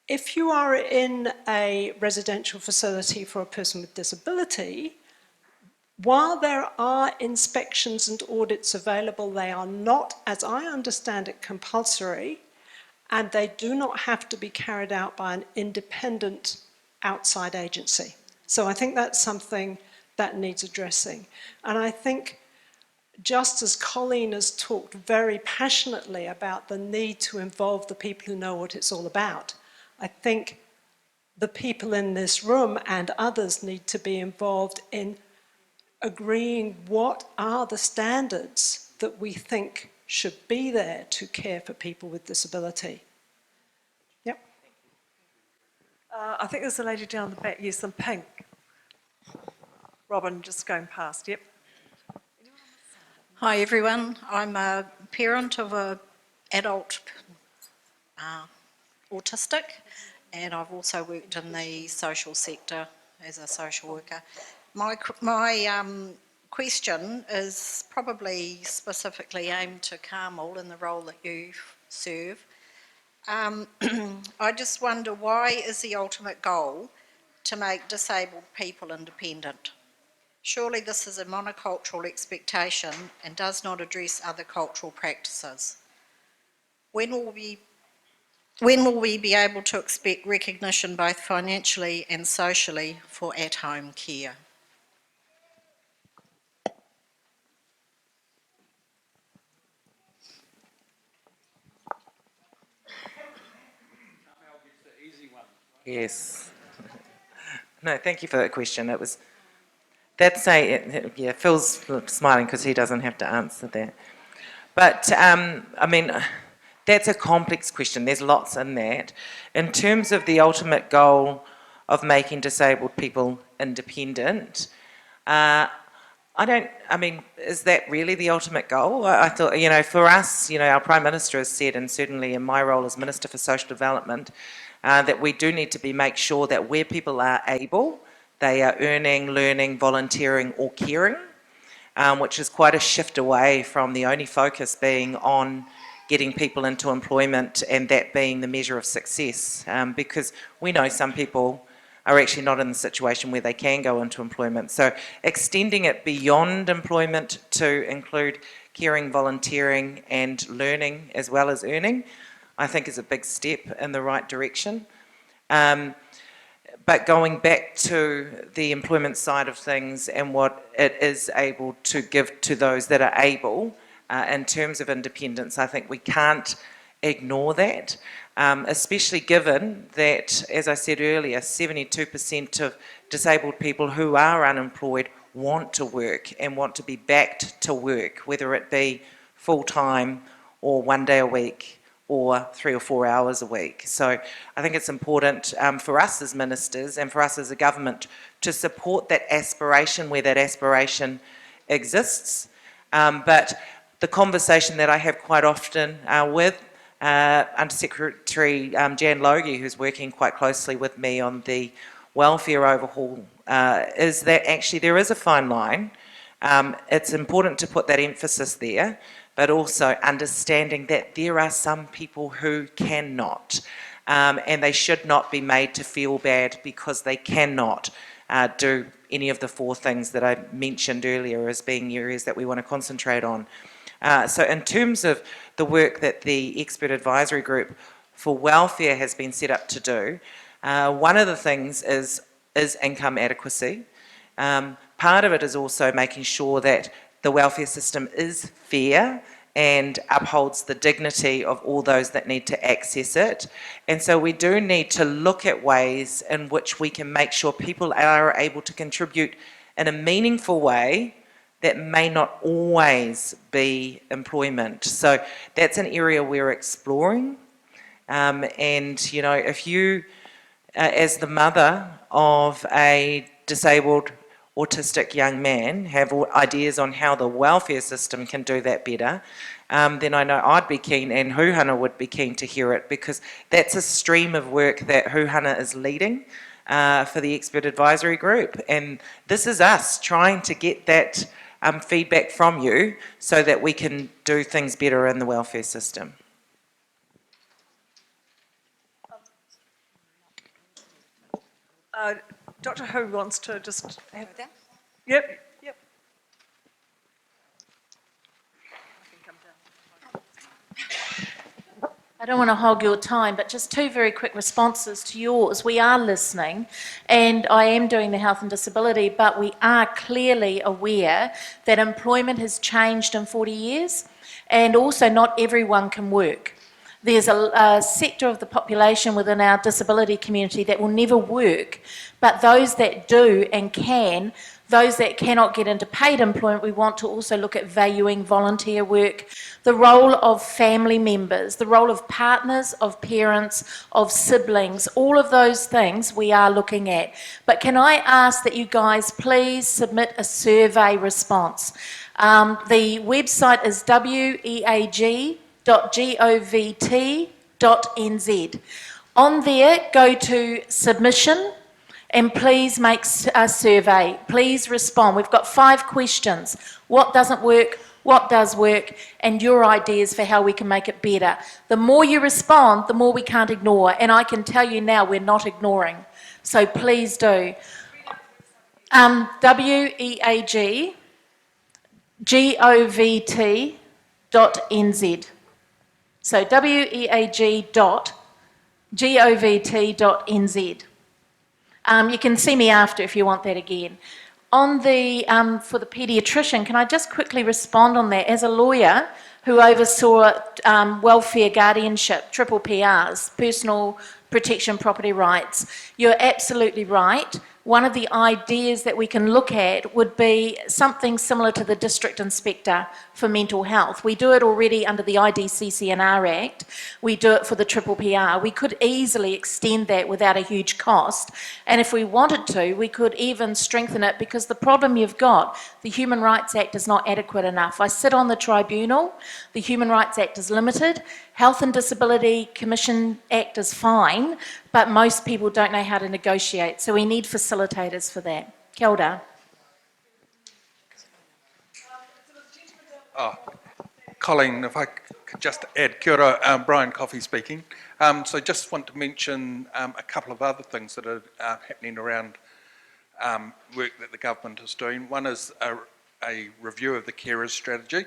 If you are in a residential facility for a person with disability, while there are inspections and audits available, they are not, as I understand it, compulsory, and they do not have to be carried out by an independent outside agency. So I think that's something that needs addressing. And I think, just as Colleen has talked very passionately about the need to involve the people who know what it's all about, I think the people in this room and others need to be involved in agreeing what are the standards that we think should be there to care for people with disability. Yep. I think there's a lady down the back, yes, in pink. Robin, just going past, yep. Hi everyone, I'm a parent of an adult autistic, and I've also worked in the social sector as a social worker. My question is probably specifically aimed to Carmel in the role that you serve. I just wonder, why is the ultimate goal to make disabled people independent? Surely this is a monocultural expectation and does not address other cultural practices. When will we be able to expect recognition both financially and socially for at-home care? Yes. No, thank you for that question. Phil's smiling because he doesn't have to answer that. But, I mean, that's a complex question. There's lots in that. In terms of the ultimate goal of making disabled people independent, is that really the ultimate goal? I thought, for us, our Prime Minister has said, and certainly in my role as Minister for Social Development, that we do need to make sure that where people are able, they are earning, learning, volunteering or caring, which is quite a shift away from the only focus being on getting people into employment and that being the measure of success, because we know some people are actually not in the situation where they can go into employment. So extending it beyond employment to include caring, volunteering and learning as well as earning, I think is a big step in the right direction. But going back to the employment side of things and what it is able to give to those that are able, in terms of independence, I think we can't ignore that, especially given that, as I said earlier, 72% of disabled people who are unemployed want to work and want to be backed to work, whether it be full-time or 1 day a week or 3 or 4 hours a week. So I think it's important for us as ministers and for us as a government to support that aspiration where that aspiration exists. But the conversation that I have quite often with Under Secretary Jan Logie, who's working quite closely with me on the welfare overhaul, is that actually there is a fine line. It's important to put that emphasis there, but also understanding that there are some people who cannot, and they should not be made to feel bad because they cannot do any of the 4 things that I mentioned earlier as being areas that we want to concentrate on. So in terms of the work that the Expert Advisory Group for Welfare has been set up to do, one of the things is income adequacy. Part of it is also making sure that the welfare system is fair and upholds the dignity of all those that need to access it. And so we do need to look at ways in which we can make sure people are able to contribute in a meaningful way that may not always be employment. So that's an area we're exploring. And, if you, as the mother of a disabled autistic young man have ideas on how the welfare system can do that better, then I know I'd be keen, and Huhana would be keen to hear it, because that's a stream of work that Huhana is leading for the expert advisory group. And this is us trying to get that feedback from you so that we can do things better in the welfare system. Dr. Who wants to just have that? Yep. I don't want to hog your time, but just two very quick responses to yours. We are listening, and I am doing the health and disability, but we are clearly aware that employment has changed in 40 years, and also not everyone can work. There's a sector of the population within our disability community that will never work, but those that do and can, those that cannot get into paid employment, we want to also look at valuing volunteer work, the role of family members, the role of partners, of parents, of siblings, all of those things we are looking at. But can I ask that you guys please submit a survey response? The website is weag.govt.nz. On there, go to submission, and please make a survey. Please respond. We've got 5 questions. What doesn't work? What does work? And your ideas for how we can make it better. The more you respond, the more we can't ignore. And I can tell you now, we're not ignoring. So please do. weag.govt.nz. So weag.govt.nz. You can see me after if you want that again. On the, for the paediatrician, can I just quickly respond on that? As a lawyer who oversaw welfare guardianship, triple PRs, personal protection property rights, you're absolutely right. One of the ideas that we can look at would be something similar to the District Inspector for Mental Health. We do it already under the IDCCNR Act. We do it for the Triple PR. We could easily extend that without a huge cost. And if we wanted to, we could even strengthen it, because the problem you've got, the Human Rights Act is not adequate enough. I sit on the tribunal. The Human Rights Act is limited. Health and Disability Commission Act is fine, but most people don't know how to negotiate, so we need facilitators for that. Kia ora. Colleen, if I could just add, kia ora, Brian Coffey speaking. So just want to mention a couple of other things that are happening around work that the government is doing. One is a review of the carers strategy,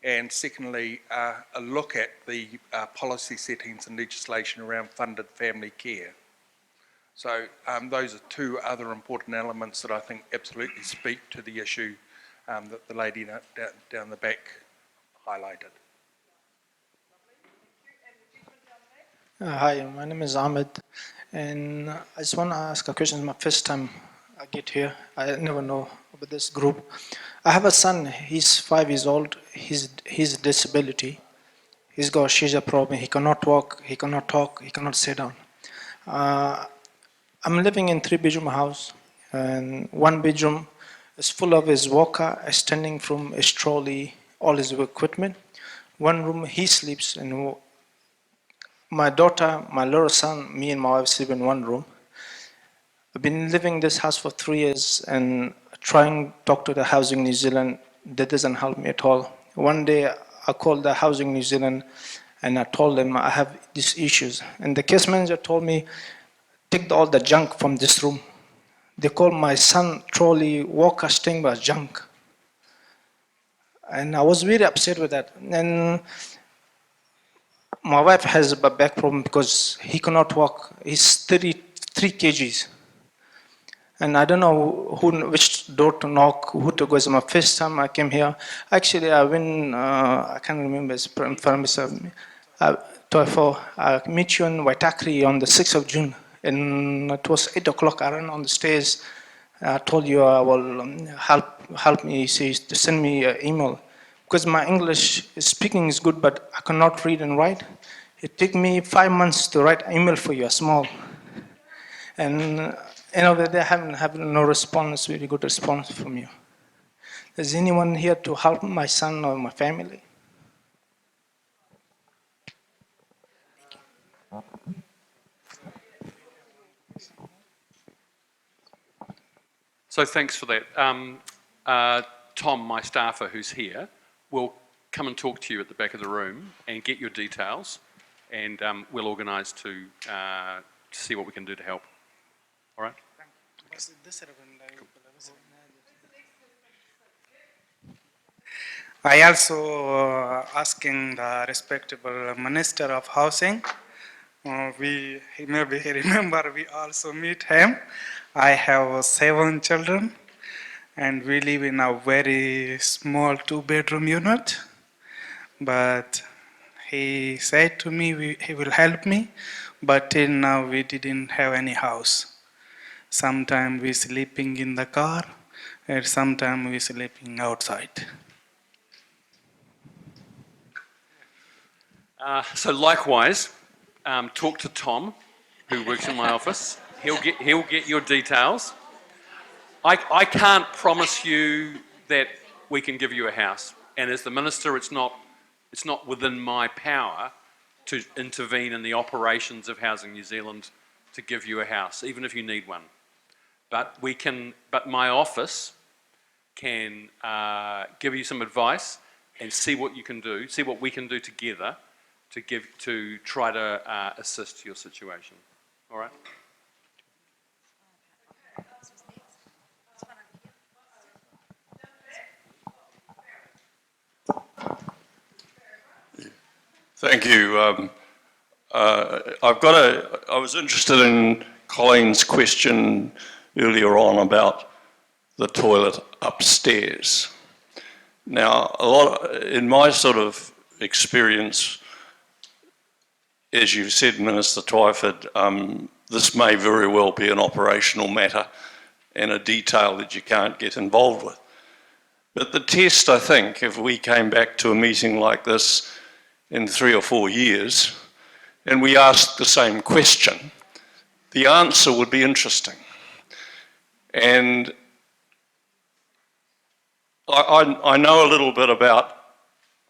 and secondly, a look at the policy settings and legislation around funded family care. So those are 2 other important elements that I think absolutely speak to the issue that the lady down the back highlighted. Hi, my name is Ahmed, and I just want to ask a question. It's my first time I get here. I never know about this group. I have a son. He's 5 years old. He's a disability. He's got a seizure problem. He cannot walk. He cannot talk. He cannot sit down. I'm living in 3-bedroom house, and 1 bedroom is full of his walker, extending from his trolley, all his equipment. 1 room he sleeps, and my daughter, my little son, me and my wife sleep in 1 room. I've been living in this house for 3 years and trying to talk to the Housing New Zealand. That doesn't help me at all. One day I called the Housing New Zealand and I told them I have these issues. And the case manager told me, take all the junk from this room. They called my son trolley, walker, staying by junk. And I was really upset with that. And my wife has a back problem because he cannot walk. He's 33 kgs. And I don't know which door to knock, who to go. It's my first time I came here. Actually, I went, I can't remember his premise of me. Twyford, I met you in Waitakere on the 6th of June. And it was 8 o'clock. I ran on the stairs. I told you I will help me, to send me an email. Because my English speaking is good, but I cannot read and write. It took me 5 months to write an email for you, a small. And end of the day, I haven't had no response, really good response from you. Is anyone here to help my son or my family? So thanks for that. Tom, my staffer who's here, will come and talk to you at the back of the room and get your details, and we'll organise to see what we can do to help. All right? I also asking the respectable Minister of Housing. He maybe remember we also meet him. I have 7 children, and we live in a very small 2-bedroom unit. But he said to me he will help me, but till now we didn't have any house. Sometimes we sleeping in the car, and sometimes we sleeping outside. So likewise, talk to Tom, who works in my office. He'll get your details. I can't promise you that we can give you a house, and as the minister, it's not within my power to intervene in the operations of Housing New Zealand to give you a house, even if you need one. But my office can give you some advice and see what you can do, see what we can do together to try to assist your situation. All right? Thank you. I was interested in Colleen's question earlier on about the toilet upstairs. Now, in my sort of experience, as you said, Minister Twyford, this may very well be an operational matter and a detail that you can't get involved with. But the test, I think, if we came back to a meeting like this in 3 or 4 years, and we asked the same question, the answer would be interesting. And I know a little bit about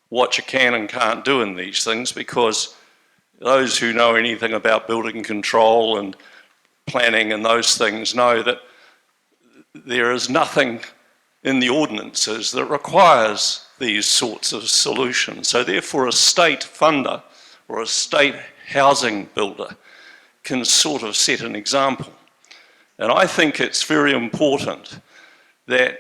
what you can and can't do in these things, because those who know anything about building control and planning and those things know that there is nothing in the ordinances that requires these sorts of solutions. So therefore a state funder or a state housing builder can sort of set an example. And I think it's very important that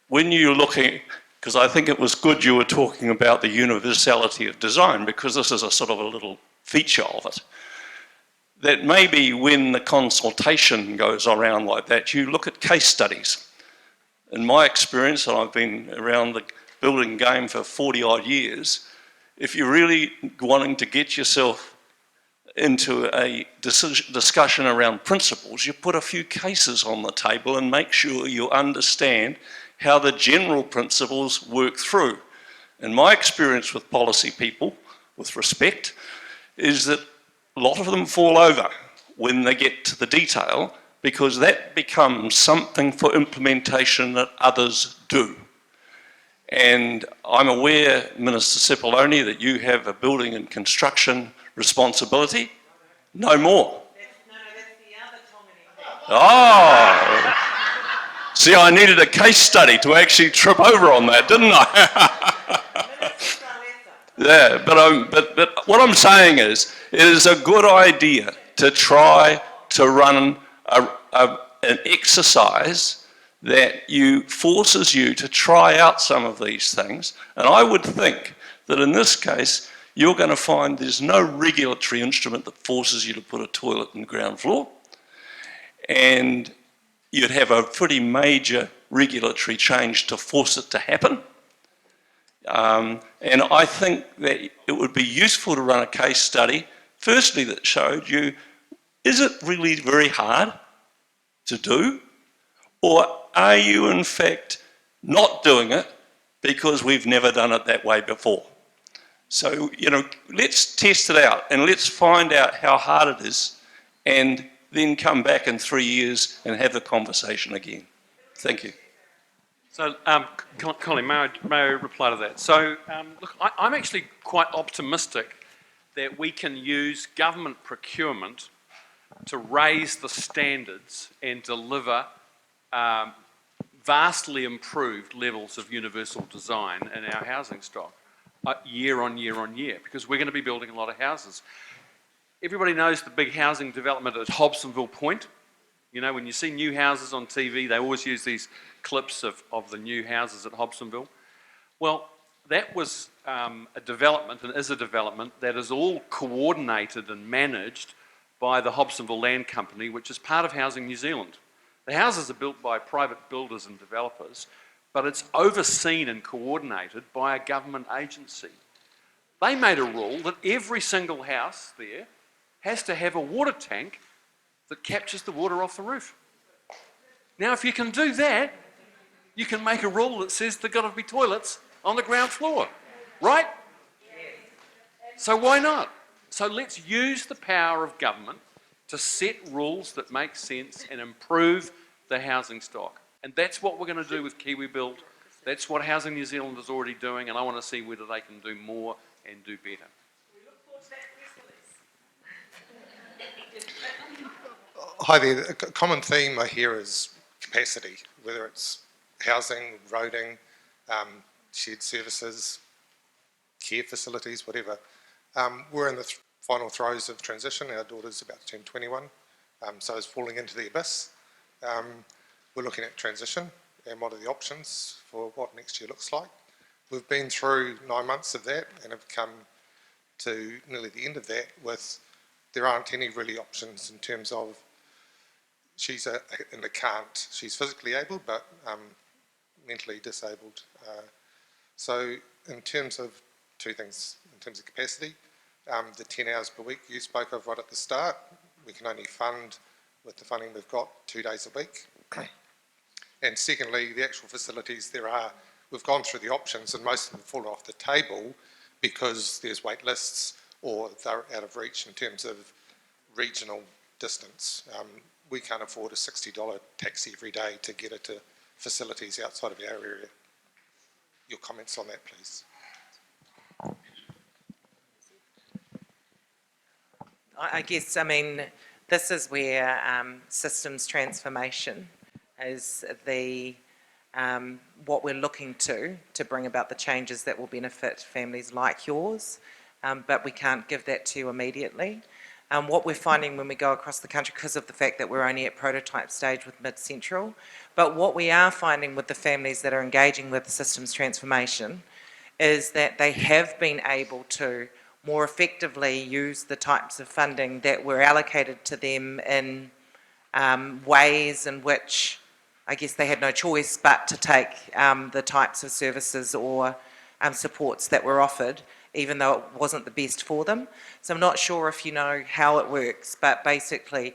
when you're looking, because I think it was good you were talking about the universality of design, because this is a sort of a little feature of it, that maybe when the consultation goes around like that, you look at case studies. In my experience, and I've been around the building game for 40 odd years, if you're really wanting to get yourself into a discussion around principles, you put a few cases on the table and make sure you understand how the general principles work through. And my experience with policy people, with respect, is that a lot of them fall over when they get to the detail, because that becomes something for implementation that others do. And I'm aware, Minister Sepuloni, that you have a building and construction responsibility. No more. Oh! See, I needed a case study to actually trip over on that, didn't I? Yeah, but what I'm saying is, it is a good idea to try to run an exercise that forces you to try out some of these things. And I would think that in this case, you're going to find there's no regulatory instrument that forces you to put a toilet in the ground floor. And you'd have a pretty major regulatory change to force it to happen. And I think that it would be useful to run a case study, firstly, that showed you, is it really very hard to do? Or are you in fact not doing it because we've never done it that way before? So, let's test it out and let's find out how hard it is, and then come back in 3 years and have the conversation again. Thank you. So, Colin, may I reply to that? So, look, I'm actually quite optimistic that we can use government procurement to raise the standards and deliver vastly improved levels of universal design in our housing stock year on year on year, because we're going to be building a lot of houses. Everybody knows the big housing development at Hobsonville Point. You know, when you see new houses on TV, they always use these clips of the new houses at Hobsonville. Well, that was a development, and is a development, that is all coordinated and managed by the Hobsonville Land Company, which is part of Housing New Zealand. The houses are built by private builders and developers, but it's overseen and coordinated by a government agency. They made a rule that every single house there has to have a water tank that captures the water off the roof. Now, if you can do that, you can make a rule that says there've got to be toilets on the ground floor, right? So why not? So let's use the power of government to set rules that make sense and improve the housing stock. And that's what we're going to do with Kiwi Build. That's what Housing New Zealand is already doing, and I want to see whether they can do more and do better. Hi there. A common theme I hear is capacity, whether it's housing, roading, shared services, care facilities, whatever. We're in the final throes of transition. Our daughter's about to turn 21, so is falling into the abyss. We're looking at transition and what are the options for what next year looks like. We've been through 9 months of that and have come to nearly the end of that with there aren't any really options in terms of she's in the can't. She's physically able but mentally disabled. So in terms of two things, in terms of capacity, the 10 hours per week you spoke of right at the start, we can only fund with the funding we've got 2 days a week. And secondly, the actual facilities we've gone through the options and most of them have fallen off the table because there's wait lists or they're out of reach in terms of regional distance. We can't afford a $60 taxi every day to get her to facilities outside of our area. Your comments on that, please. I guess, I mean, this is where systems transformation is what we're looking to bring about the changes that will benefit families like yours, but we can't give that to you immediately. What we're finding when we go across the country, because of the fact that we're only at prototype stage with Mid-Central, but what we are finding with the families that are engaging with systems transformation is that they have been able to more effectively use the types of funding that were allocated to them in ways in which I guess they had no choice but to take the types of services or supports that were offered, even though it wasn't the best for them. So I'm not sure if you know how it works, but basically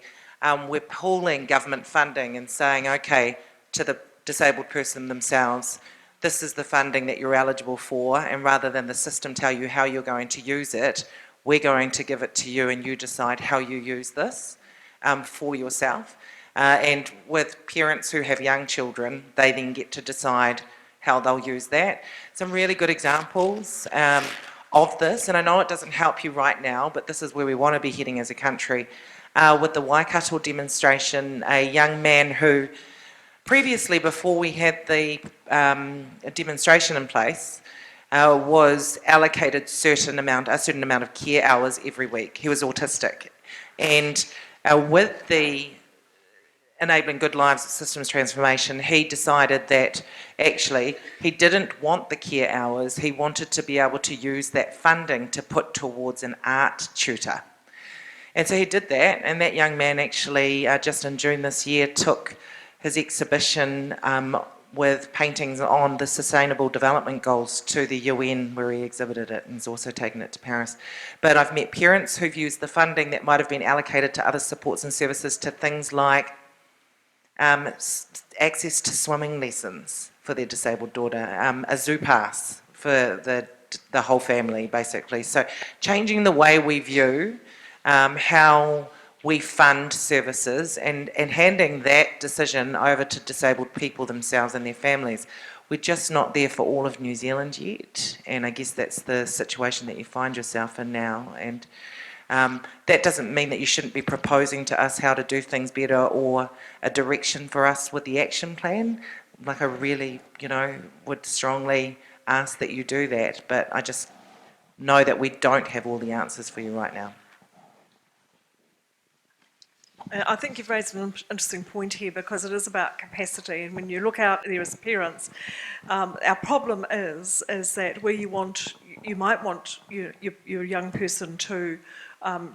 we're pooling government funding and saying, okay, to the disabled person themselves, this is the funding that you're eligible for, and rather than the system tell you how you're going to use it, we're going to give it to you and you decide how you use this for yourself. And with parents who have young children, they then get to decide how they'll use that. Some really good examples of this, and I know it doesn't help you right now, but this is where we want to be heading as a country. With the Waikato demonstration, a young man who previously, before we had the demonstration in place, was allocated a certain amount of care hours every week. He was autistic, and with the Enabling Good Lives Systems Transformation, he decided that actually he didn't want the care hours, he wanted to be able to use that funding to put towards an art tutor. And so he did that, and that young man actually, just in June this year, took his exhibition with paintings on the Sustainable Development Goals to the UN, where he exhibited it, and he's also taken it to Paris. But I've met parents who've used the funding that might have been allocated to other supports and services to things like access to swimming lessons for their disabled daughter, a zoo pass for the whole family, basically. So changing the way we view how we fund services and handing that decision over to disabled people themselves and their families. We're just not there for all of New Zealand yet, and I guess that's the situation that you find yourself in now. And that doesn't mean that you shouldn't be proposing to us how to do things better or a direction for us with the action plan. Like I really, would strongly ask that you do that, but I just know that we don't have all the answers for you right now. I think you've raised an interesting point here because it is about capacity, and when you look out there as parents, our problem is that where you might want your young person to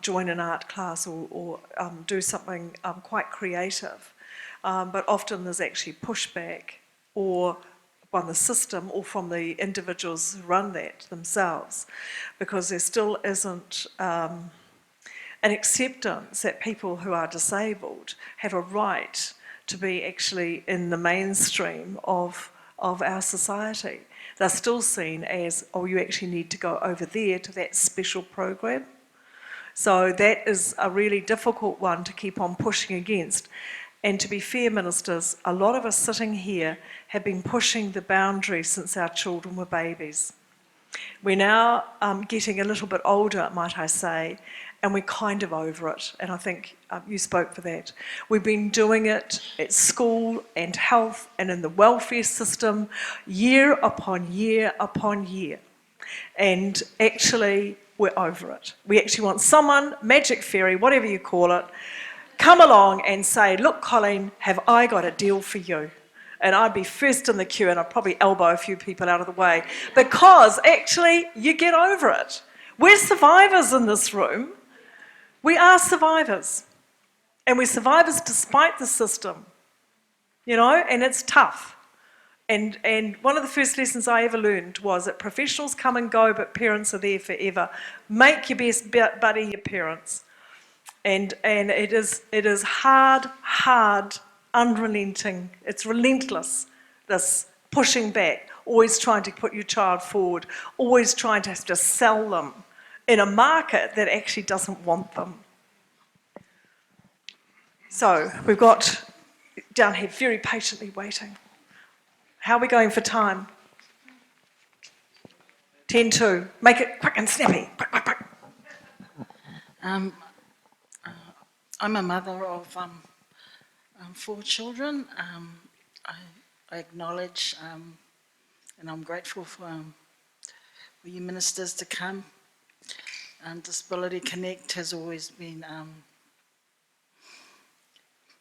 join an art class or do something quite creative, but often there's actually pushback or from the system or from the individuals who run that themselves, because there still isn't an acceptance that people who are disabled have a right to be actually in the mainstream of our society. They're still seen as, oh, you actually need to go over there to that special program. So that is a really difficult one to keep on pushing against. And to be fair, ministers, a lot of us sitting here have been pushing the boundaries since our children were babies. We're now getting a little bit older, might I say, and we're kind of over it, and I think you spoke for that. We've been doing it at school and health and in the welfare system year upon year upon year, and actually we're over it. We actually want someone, magic fairy, whatever you call it, come along and say, look, Colleen, have I got a deal for you? And I'd be first in the queue and I'd probably elbow a few people out of the way, because actually you get over it. We're survivors in this room. We are survivors, and we're survivors despite the system, and it's tough. And one of the first lessons I ever learned was that professionals come and go, but parents are there forever. Make your best buddy your parents. And it is hard, unrelenting. It's relentless, this pushing back, always trying to put your child forward, always trying to have to sell them in a market that actually doesn't want them. So we've got down here very patiently waiting. How are we going for time? 10:02. Make it quick and snappy. Quick, quick, quick. I'm a mother of 4 children. I acknowledge and I'm grateful for you ministers to come. Disability Connect has always been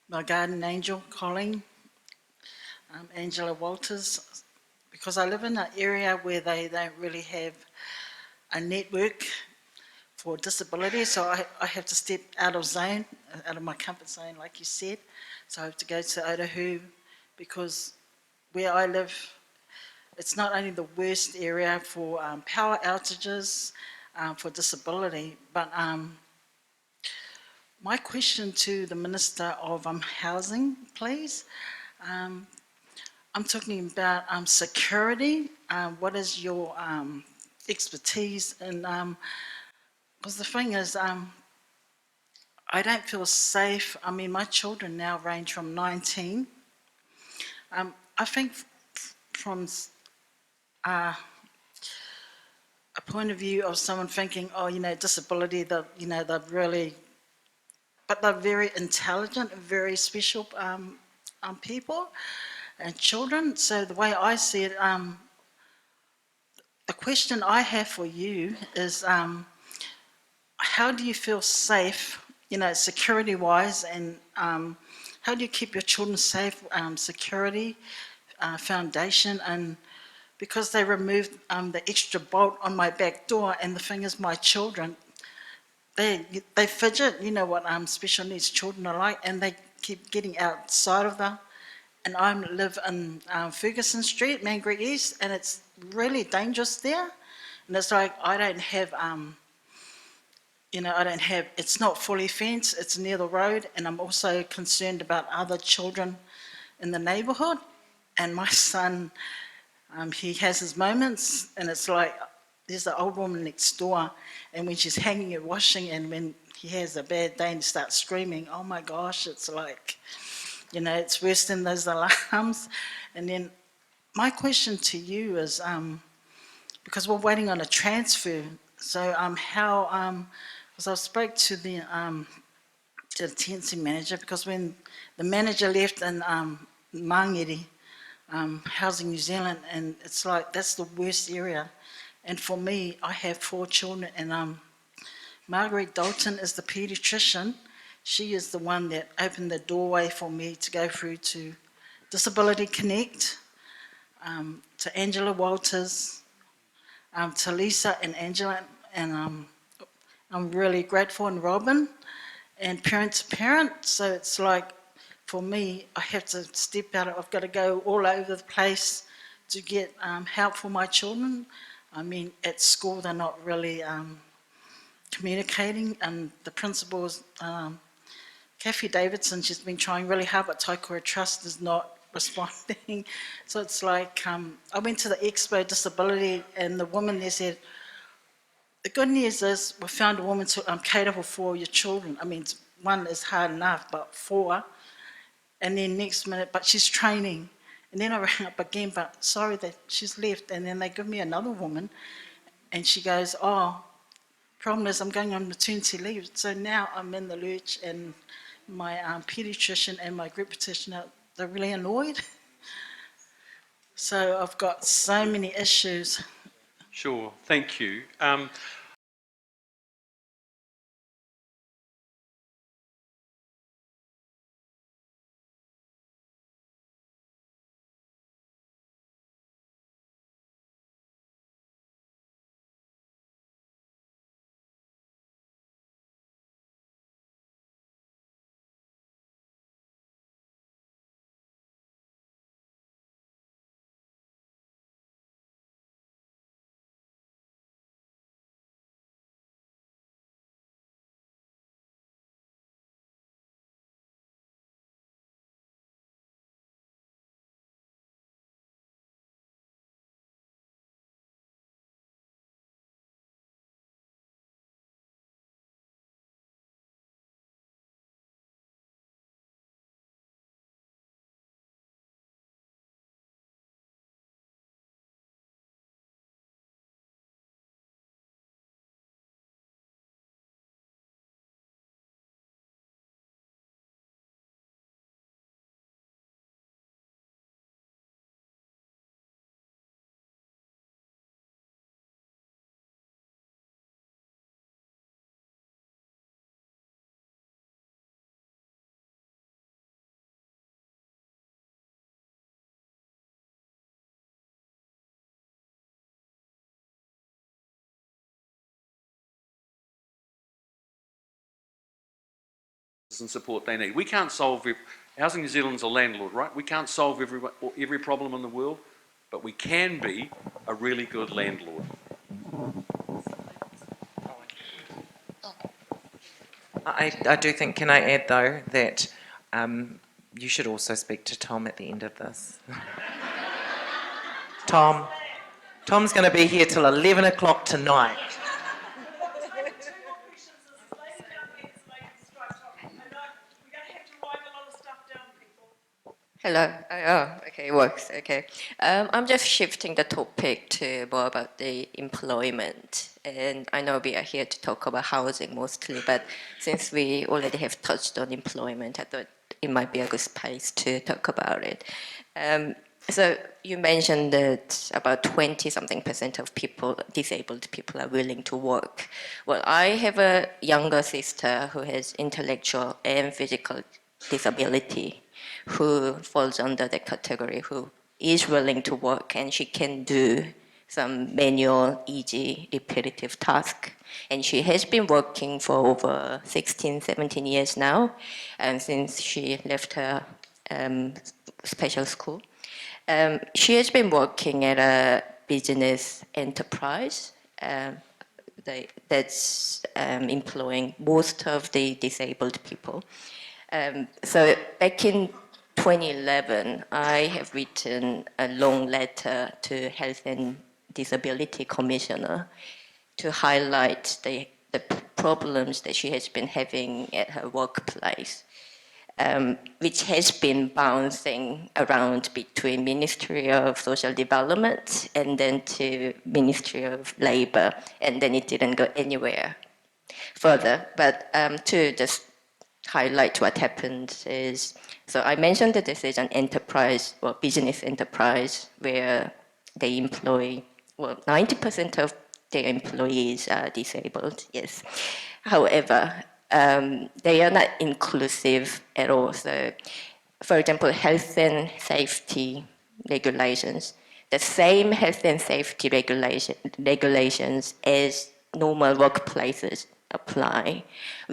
my guardian angel, Colleen, Angela Walters, because I live in an area where they don't really have a network for disability, so I have to step out of my comfort zone, like you said. So I have to go to Otahu, because where I live, it's not only the worst area for power outages, for disability, but my question to the Minister of Housing, please. I'm talking about security. What is your expertise in? Because the thing is, I don't feel safe. I mean, my children now range from 19. I think from a point of view of someone thinking, oh, disability, they're really, but they're very intelligent, very special people and children. So the way I see it, the question I have for you is, how do you feel safe, security-wise, and how do you keep your children safe, security, foundation, and because they removed the extra bolt on my back door, and the thing is, my children, they fidget, you know what special needs children are like, and they keep getting outside of them. And I live in Ferguson Street, Mangere East, and it's really dangerous there. And it's like I don't have, it's not fully fenced, it's near the road, and I'm also concerned about other children in the neighbourhood. And my son, he has his moments, and it's like there's the old woman next door, and when she's hanging her washing, and when he has a bad day and he starts screaming, oh my gosh, it's like, it's worse than those alarms. And then my question to you is, because we're waiting on a transfer, so because I spoke to the tenancy manager, because when the manager left in Mangere, Housing New Zealand, and it's like, that's the worst area. And for me, I have 4 children, and Margaret Dalton is the paediatrician. She is the one that opened the doorway for me to go through to Disability Connect, to Angela Walters, to Lisa and Angela, and I'm really grateful, and Robin, and parent to parent. So it's like, for me, I have to step out. I've got to go all over the place to get help for my children. I mean, at school, they're not really communicating, and the principal's, Kathy Davidson, she's been trying really hard, but Taikoa Trust is not responding. So it's like, I went to the Expo Disability, and the woman there said, the good news is we found a woman to cater for 4 of your children. I mean, 1 is hard enough, but 4. And then next minute, but she's training. And then I rang up again, but sorry that she's left. And then they give me another woman, and she goes, oh, problem is I'm going on maternity leave. So now I'm in the lurch, and my paediatrician and my group petitioner, they're really annoyed. So I've got so many issues. Sure, thank you. And support they need. We can't solve, Housing New Zealand's a landlord, right? We can't solve every problem in the world, but we can be a really good landlord. I do think, can I add though, that you should also speak to Tom at the end of this. Tom's going to be here till 11 o'clock tonight. Hello. Oh, okay, it works. Okay. I'm just shifting the topic to more about the employment. And I know we are here to talk about housing mostly, but since we already have touched on employment, I thought it might be a good space to talk about it. So you mentioned that about 20-something% of people, disabled people, are willing to work. Well, I have a younger sister who has intellectual and physical disability, who falls under the category, who is willing to work, and she can do some manual, easy, repetitive task. And she has been working for over 16, 17 years now, and since she left her special school. She has been working at a business enterprise that's employing most of the disabled people. So back in 2011, I have written a long letter to Health and Disability Commissioner to highlight the problems that she has been having at her workplace, which has been bouncing around between Ministry of Social Development and then to Ministry of Labour, and then it didn't go anywhere further. But to just highlight what happened is, so I mentioned that this is an enterprise, or business enterprise, where they employ, well, 90% of their employees are disabled, yes. However, they are not inclusive at all. So, for example, health and safety regulations, the same health and safety regulations as normal workplaces apply,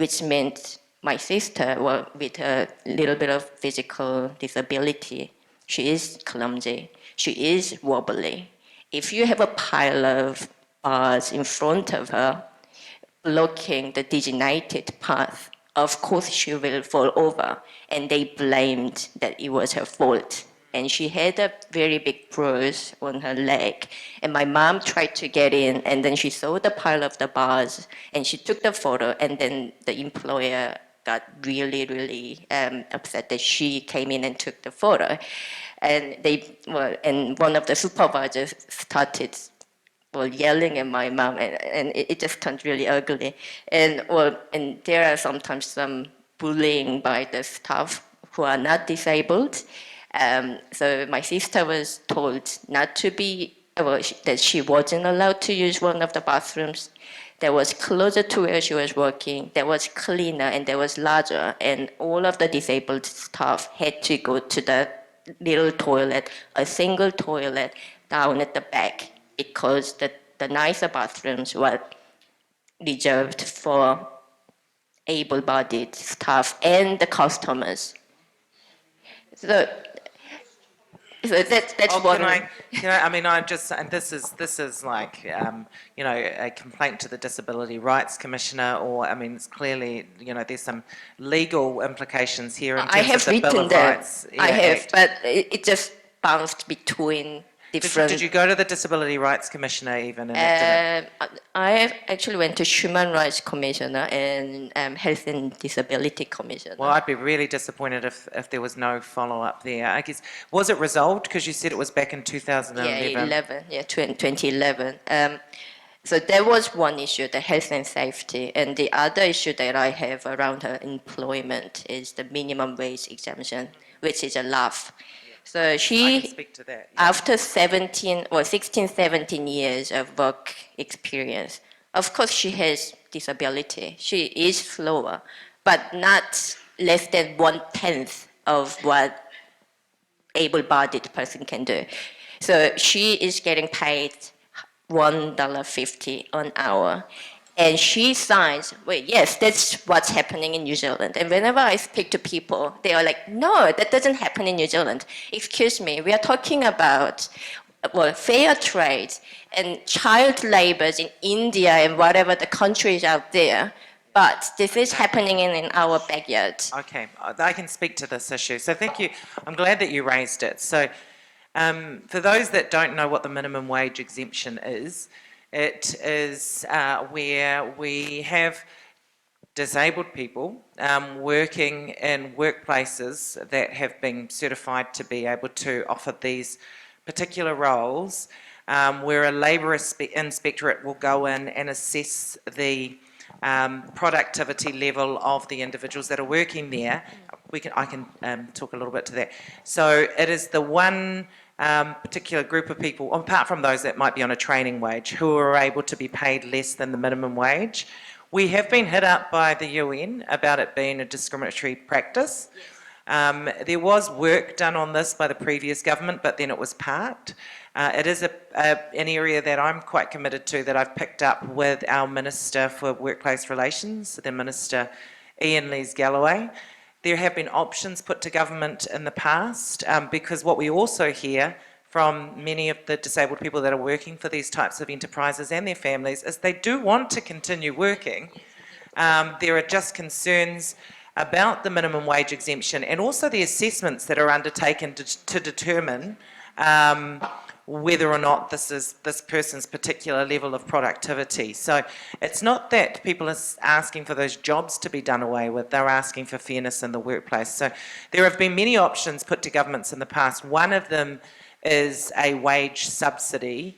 which meant my sister, well, with a little bit of physical disability, she is clumsy, she is wobbly. If you have a pile of bars in front of her, blocking the designated path, of course she will fall over. And they blamed that it was her fault. And she had a very big bruise on her leg. And my mom tried to get in, and then she saw the pile of the bars, and she took the photo, and then the employer got really, really upset that she came in and took the photo. And and one of the supervisors started yelling at my mom, and it just turned really ugly. And there are sometimes some bullying by the staff who are not disabled. So my sister was told not to be, that she wasn't allowed to use one of the bathrooms that was closer to where she was working, that was cleaner, and that was larger. And all of the disabled staff had to go to the little toilet, a single toilet down at the back, because the nicer bathrooms were reserved for able-bodied staff and the customers. So that's what. I mean, I'm just, and this is like, a complaint to the Disability Rights Commissioner, or, I mean, it's clearly, there's some legal implications here in terms of the Bill of Rights. I have, but it just bounced between different. Did you go to the Disability Rights Commissioner even? And I actually went to Human Rights Commissioner and Health and Disability Commissioner. Well, I'd be really disappointed if there was no follow-up there. I guess, was it resolved? Because you said it was back in 2011. 2011. So there was one issue, the health and safety, and the other issue that I have around her employment is the minimum wage exemption, which is a laugh. So she, I can speak to that, yeah. After 16, 17 years of work experience, of course she has disability. She is slower, but not less than 1/10 of what able-bodied person can do. So she is getting paid $1.50 an hour. And she signs, well, yes, that's what's happening in New Zealand. And whenever I speak to people, they are like, no, that doesn't happen in New Zealand. Excuse me, we are talking about fair trade and child labours in India and whatever the countries out there. But this is happening in our backyard. Okay, I can speak to this issue. So thank you. I'm glad that you raised it. So for those that don't know what the minimum wage exemption is, it is where we have disabled people working in workplaces that have been certified to be able to offer these particular roles, where a labour inspectorate will go in and assess the productivity level of the individuals that are working there. I can talk a little bit to that. So it is the one particular group of people, apart from those that might be on a training wage, who are able to be paid less than the minimum wage. We have been hit up by the UN about it being a discriminatory practice. There was work done on this by the previous government, but then it was parked. It is an area that I'm quite committed to, that I've picked up with our Minister for Workplace Relations, the Minister Ian Lees-Galloway. There have been options put to government in the past, because what we also hear from many of the disabled people that are working for these types of enterprises and their families is they do want to continue working. There are just concerns about the minimum wage exemption and also the assessments that are undertaken to determine whether or not this is this person's particular level of productivity. So it's not that people are asking for those jobs to be done away with, they're asking for fairness in the workplace. So there have been many options put to governments in the past. One of them is a wage subsidy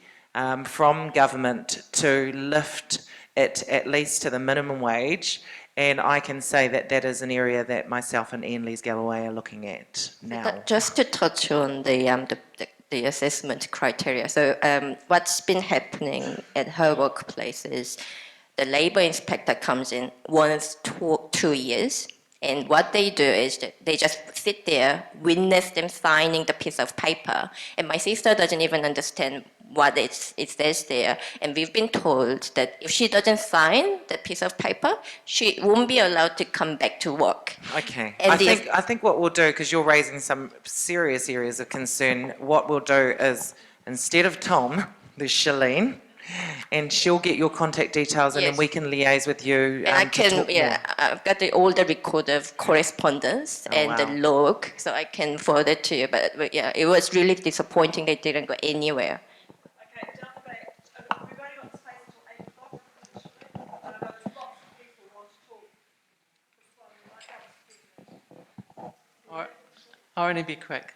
from government to lift it at least to the minimum wage. And I can say that that is an area that myself and Ian Lees-Galloway are looooking at now. Just to touch on the assessment criteria. So what's been happening at her workplace is the labor inspector comes in once 2 years, and what they do is that they just sit there, witness them signing the piece of paper, and my sister doesn't even understand what it says there, and we've been told that if she doesn't sign that piece of paper, she won't be allowed to come back to work. Okay, And I think what we'll do, because you're raising some serious areas of concern, what we'll do is, instead of Tom, there's Shalene, and she'll get your contact details, and then we can liaise with you. And I can, I've got all the record of correspondence and the log, so I can forward it to you. But yeah, it was really disappointing they didn't go anywhere. Okay, down the back. We've only got space until 8 o'clock. I know there's lots of people who want to talk. I'll only be quick.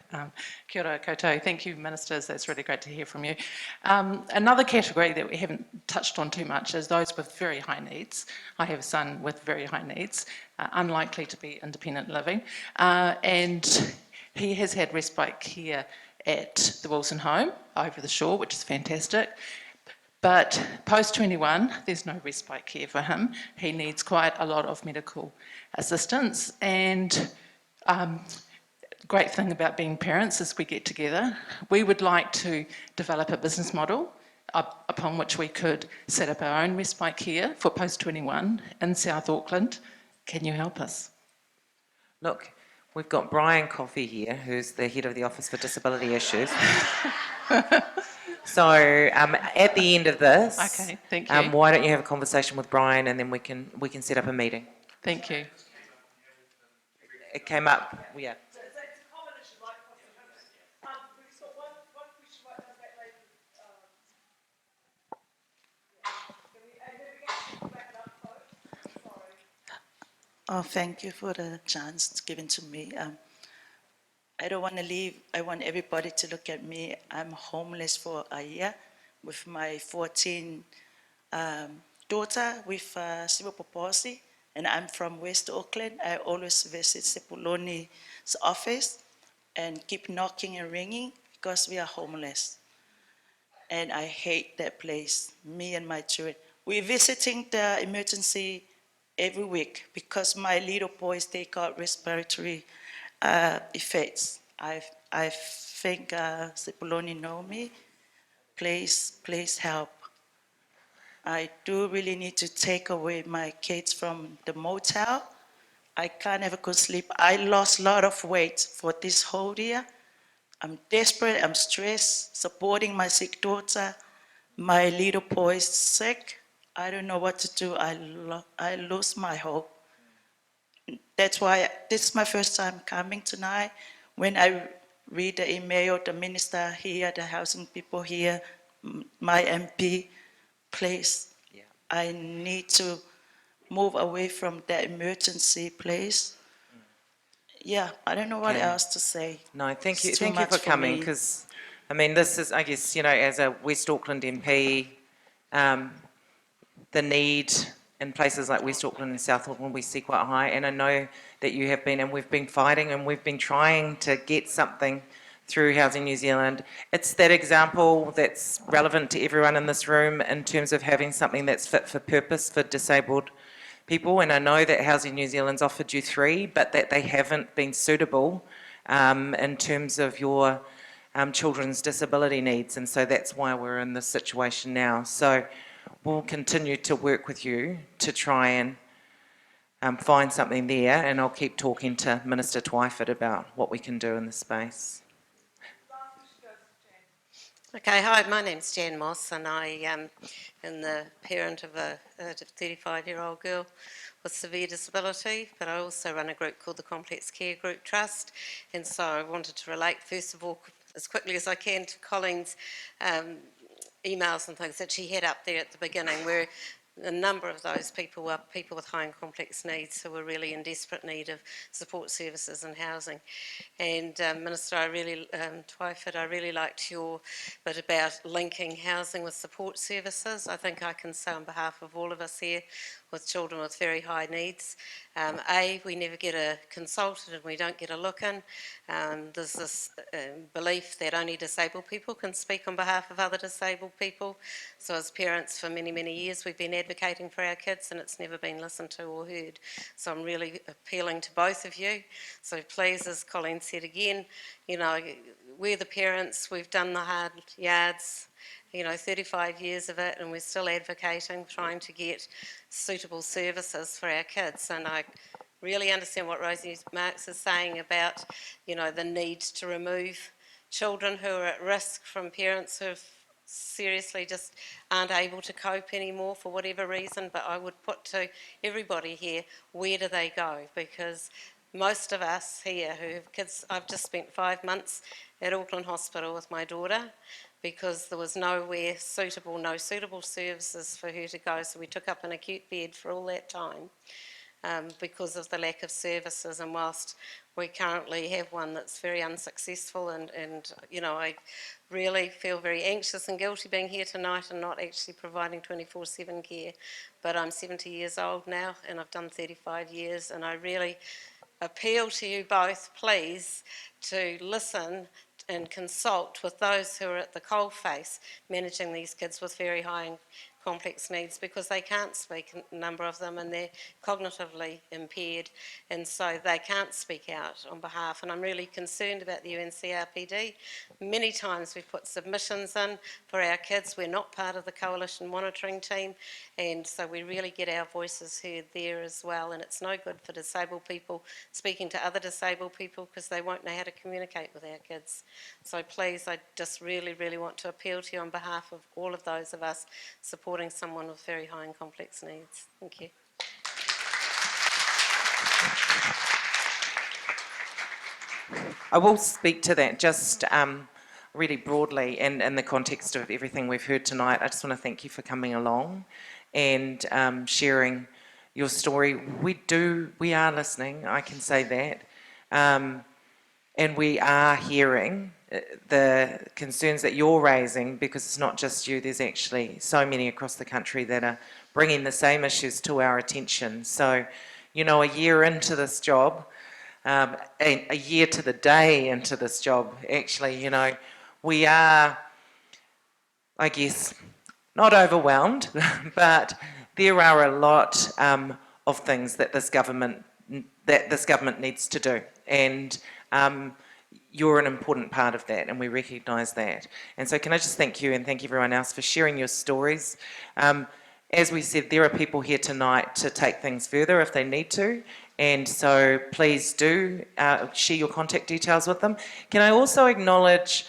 Kia ora koutou. Thank you, Ministers. That's really great to hear from you. Another category that we haven't touched on too much is those with very high needs. I have a son with very high needs, unlikely to be independent living, and he has had respite care at the Wilson home over the shore, which is fantastic. But post-21, there's no respite care for him. He needs quite a lot of medical assistance, and great thing about being parents is we get together. We would like to develop a business model upon which we could set up our own respite care for post-21 in South Auckland. Can you help us? Look, we've got Brian Coffey here, who's the head of the Office for Disability Issues. So at the end of this, okay, thank you. Why don't you have a conversation with Brian, and then we can set up a meeting. Thank you. It came up, yeah. Oh, thank you for the chance given to me. I don't want to leave. I want everybody to look at me. I'm homeless for a year with my 14 daughter with cerebral palsy, and I'm from West Auckland. I always visit Sepuloni's office and keep knocking and ringing because we are homeless. And I hate that place, me and my children. We're visiting the emergency every week because my little boys take out respiratory effects. I think Sepuloni know me. Please help. I do really need to take away my kids from the motel. I can't ever go sleep. I lost a lot of weight for this whole year. I'm desperate, I'm stressed, supporting my sick daughter. My little boy is sick. I don't know what to do. I lose my hope. That's why this is my first time coming tonight. When I read the email, the minister here, the housing people here, my MP, please, I need to move away from that emergency place. Yeah, I don't know what else to say. No, thank you. It's too Thank you much for coming, me. because, I mean, this is, I guess, you know, as a West Auckland MP, the need in places like West Auckland and South Auckland we see quite high, and I know that you have been, and we've been fighting, and we've been trying to get something through Housing New Zealand. It's that example that's relevant to everyone in this room in terms of having something that's fit for purpose for disabled people, and I know that Housing New Zealand's offered you 3, but that they haven't been suitable in terms of your children's disability needs, and so that's why we're in this situation now. So we'll continue to work with you to try and find something there, and I'll keep talking to Minister Twyford about what we can do in this space. Okay, hi, my name's Jan Moss, and I am the parent of a 35-year-old girl with severe disability, but I also run a group called the Complex Care Group Trust, and so I wanted to relate, first of all, as quickly as I can to Colleen's emails and things that she had up there at the beginning, where a number of those people were people with high and complex needs who were really in desperate need of support services and housing. And Minister, Twyford, I really liked your bit about linking housing with support services. I think I can say on behalf of all of us here with children with very high needs, we never get a consulted and we don't get a look in. There's this belief that only disabled people can speak on behalf of other disabled people. So as parents for many, many years we've been advocating for our kids and it's never been listened to or heard. So I'm really appealing to both of you. So please, as Colleen said again, you know, we're the parents, we've done the hard yards, 35 years of it, and we're still advocating, trying to get suitable services for our kids. And I really understand what Rosie Marks is saying about, the need to remove children who are at risk from parents who seriously just aren't able to cope anymore for whatever reason. But I would put to everybody here, where do they go? Because most of us here who have kids, I've just spent 5 months at Auckland Hospital with my daughter because there was no suitable services for her to go, so we took up an acute bed for all that time because of the lack of services. And whilst we currently have one that's very unsuccessful, and I really feel very anxious and guilty being here tonight and not actually providing 24/7 care, but I'm 70 years old now and I've done 35 years, and I really appeal to you both, please, to listen and consult with those who are at the coalface managing these kids with very high and complex needs, because they can't speak, a number of them, and they're cognitively impaired, and so they can't speak out on behalf. And I'm really concerned about the UNCRPD. Many times we've put submissions in for our kids. We're not part of the coalition monitoring team, and so we really get our voices heard there as well. And it's no good for disabled people speaking to other disabled people because they won't know how to communicate with our kids. So please, I just really, really want to appeal to you on behalf of all of those of us supporting someone with very high and complex needs. Thank you. I will speak to that just really broadly and in the context of everything we've heard tonight. I just want to thank you for coming along and sharing your story. We are listening, I can say that. And we are hearing the concerns that you're raising, because it's not just you, there's actually so many across the country that are bringing the same issues to our attention. So, a year into this job, and a year to the day into this job, actually, we are, I guess, not overwhelmed, but there are a lot of things that this government needs to do. And you're an important part of that, and we recognise that. And so can I just thank you and thank everyone else for sharing your stories. As we said, there are people here tonight to take things further if they need to, and so please do share your contact details with them. Can I also acknowledge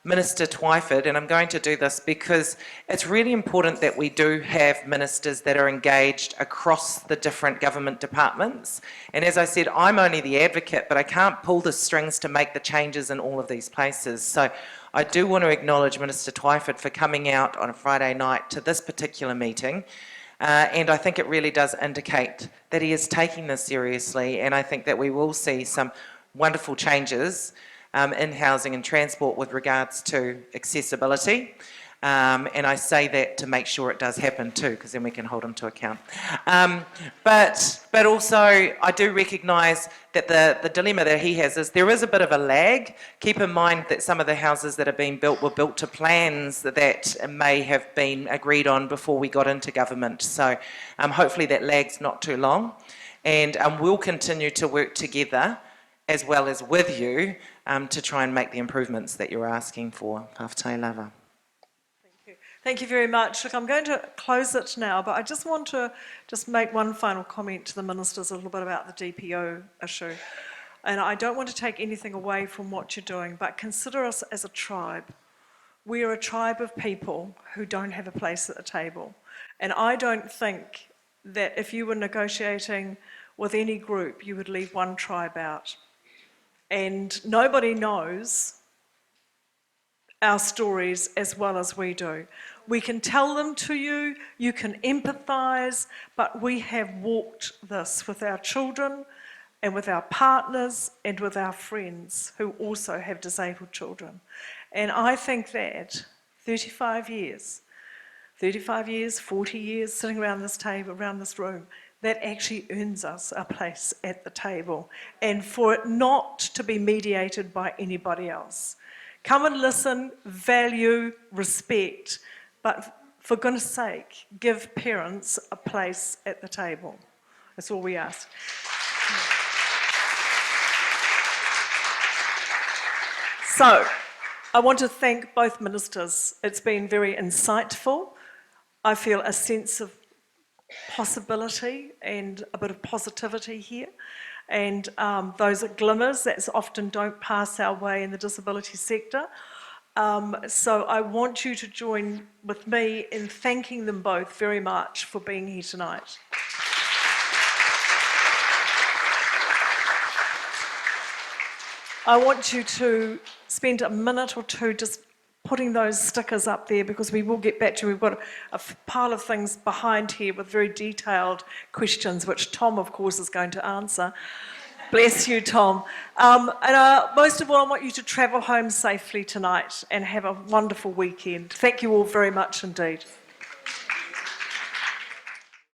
Minister Twyford, and I'm going to do this because it's really important that we do have ministers that are engaged across the different government departments. And as I said, I'm only the advocate, but I can't pull the strings to make the changes in all of these places. So I do want to acknowledge Minister Twyford for coming out on a Friday night to this particular meeting. And I think it really does indicate that he is taking this seriously, and I think that we will see some wonderful changes in housing and transport with regards to accessibility. And I say that to make sure it does happen too, because then we can hold him to account. But also, I do recognise that the dilemma that he has is there is a bit of a lag. Keep in mind that some of the houses that are being built were built to plans that may have been agreed on before we got into government. So hopefully that lag's not too long. And we'll continue to work together as well as with you to try and make the improvements that you're asking for. Pāwhata lava. Thank you very much. Look, I'm going to close it now, but I just want to make one final comment to the ministers a little bit about the DPO issue. And I don't want to take anything away from what you're doing, but consider us as a tribe. We are a tribe of people who don't have a place at the table. And I don't think that if you were negotiating with any group, you would leave one tribe out. And nobody knows our stories as well as we do. We can tell them to you, you can empathise, but we have walked this with our children and with our partners and with our friends who also have disabled children. And I think that 35 years, 40 years sitting around this table, around this room, that actually earns us a place at the table, and for it not to be mediated by anybody else. Come and listen, value, respect, but for goodness sake, give parents a place at the table. That's all we ask. So, I want to thank both ministers. It's been very insightful. I feel a sense of possibility and a bit of positivity here. And those are glimmers that often don't pass our way in the disability sector. So I want you to join with me in thanking them both very much for being here tonight. I want you to spend a minute or two just putting those stickers up there, because we will get back to you. We've got a pile of things behind here with very detailed questions, which Tom, of course, is going to answer. Bless you, Tom. Most of all, I want you to travel home safely tonight and have a wonderful weekend. Thank you all very much indeed.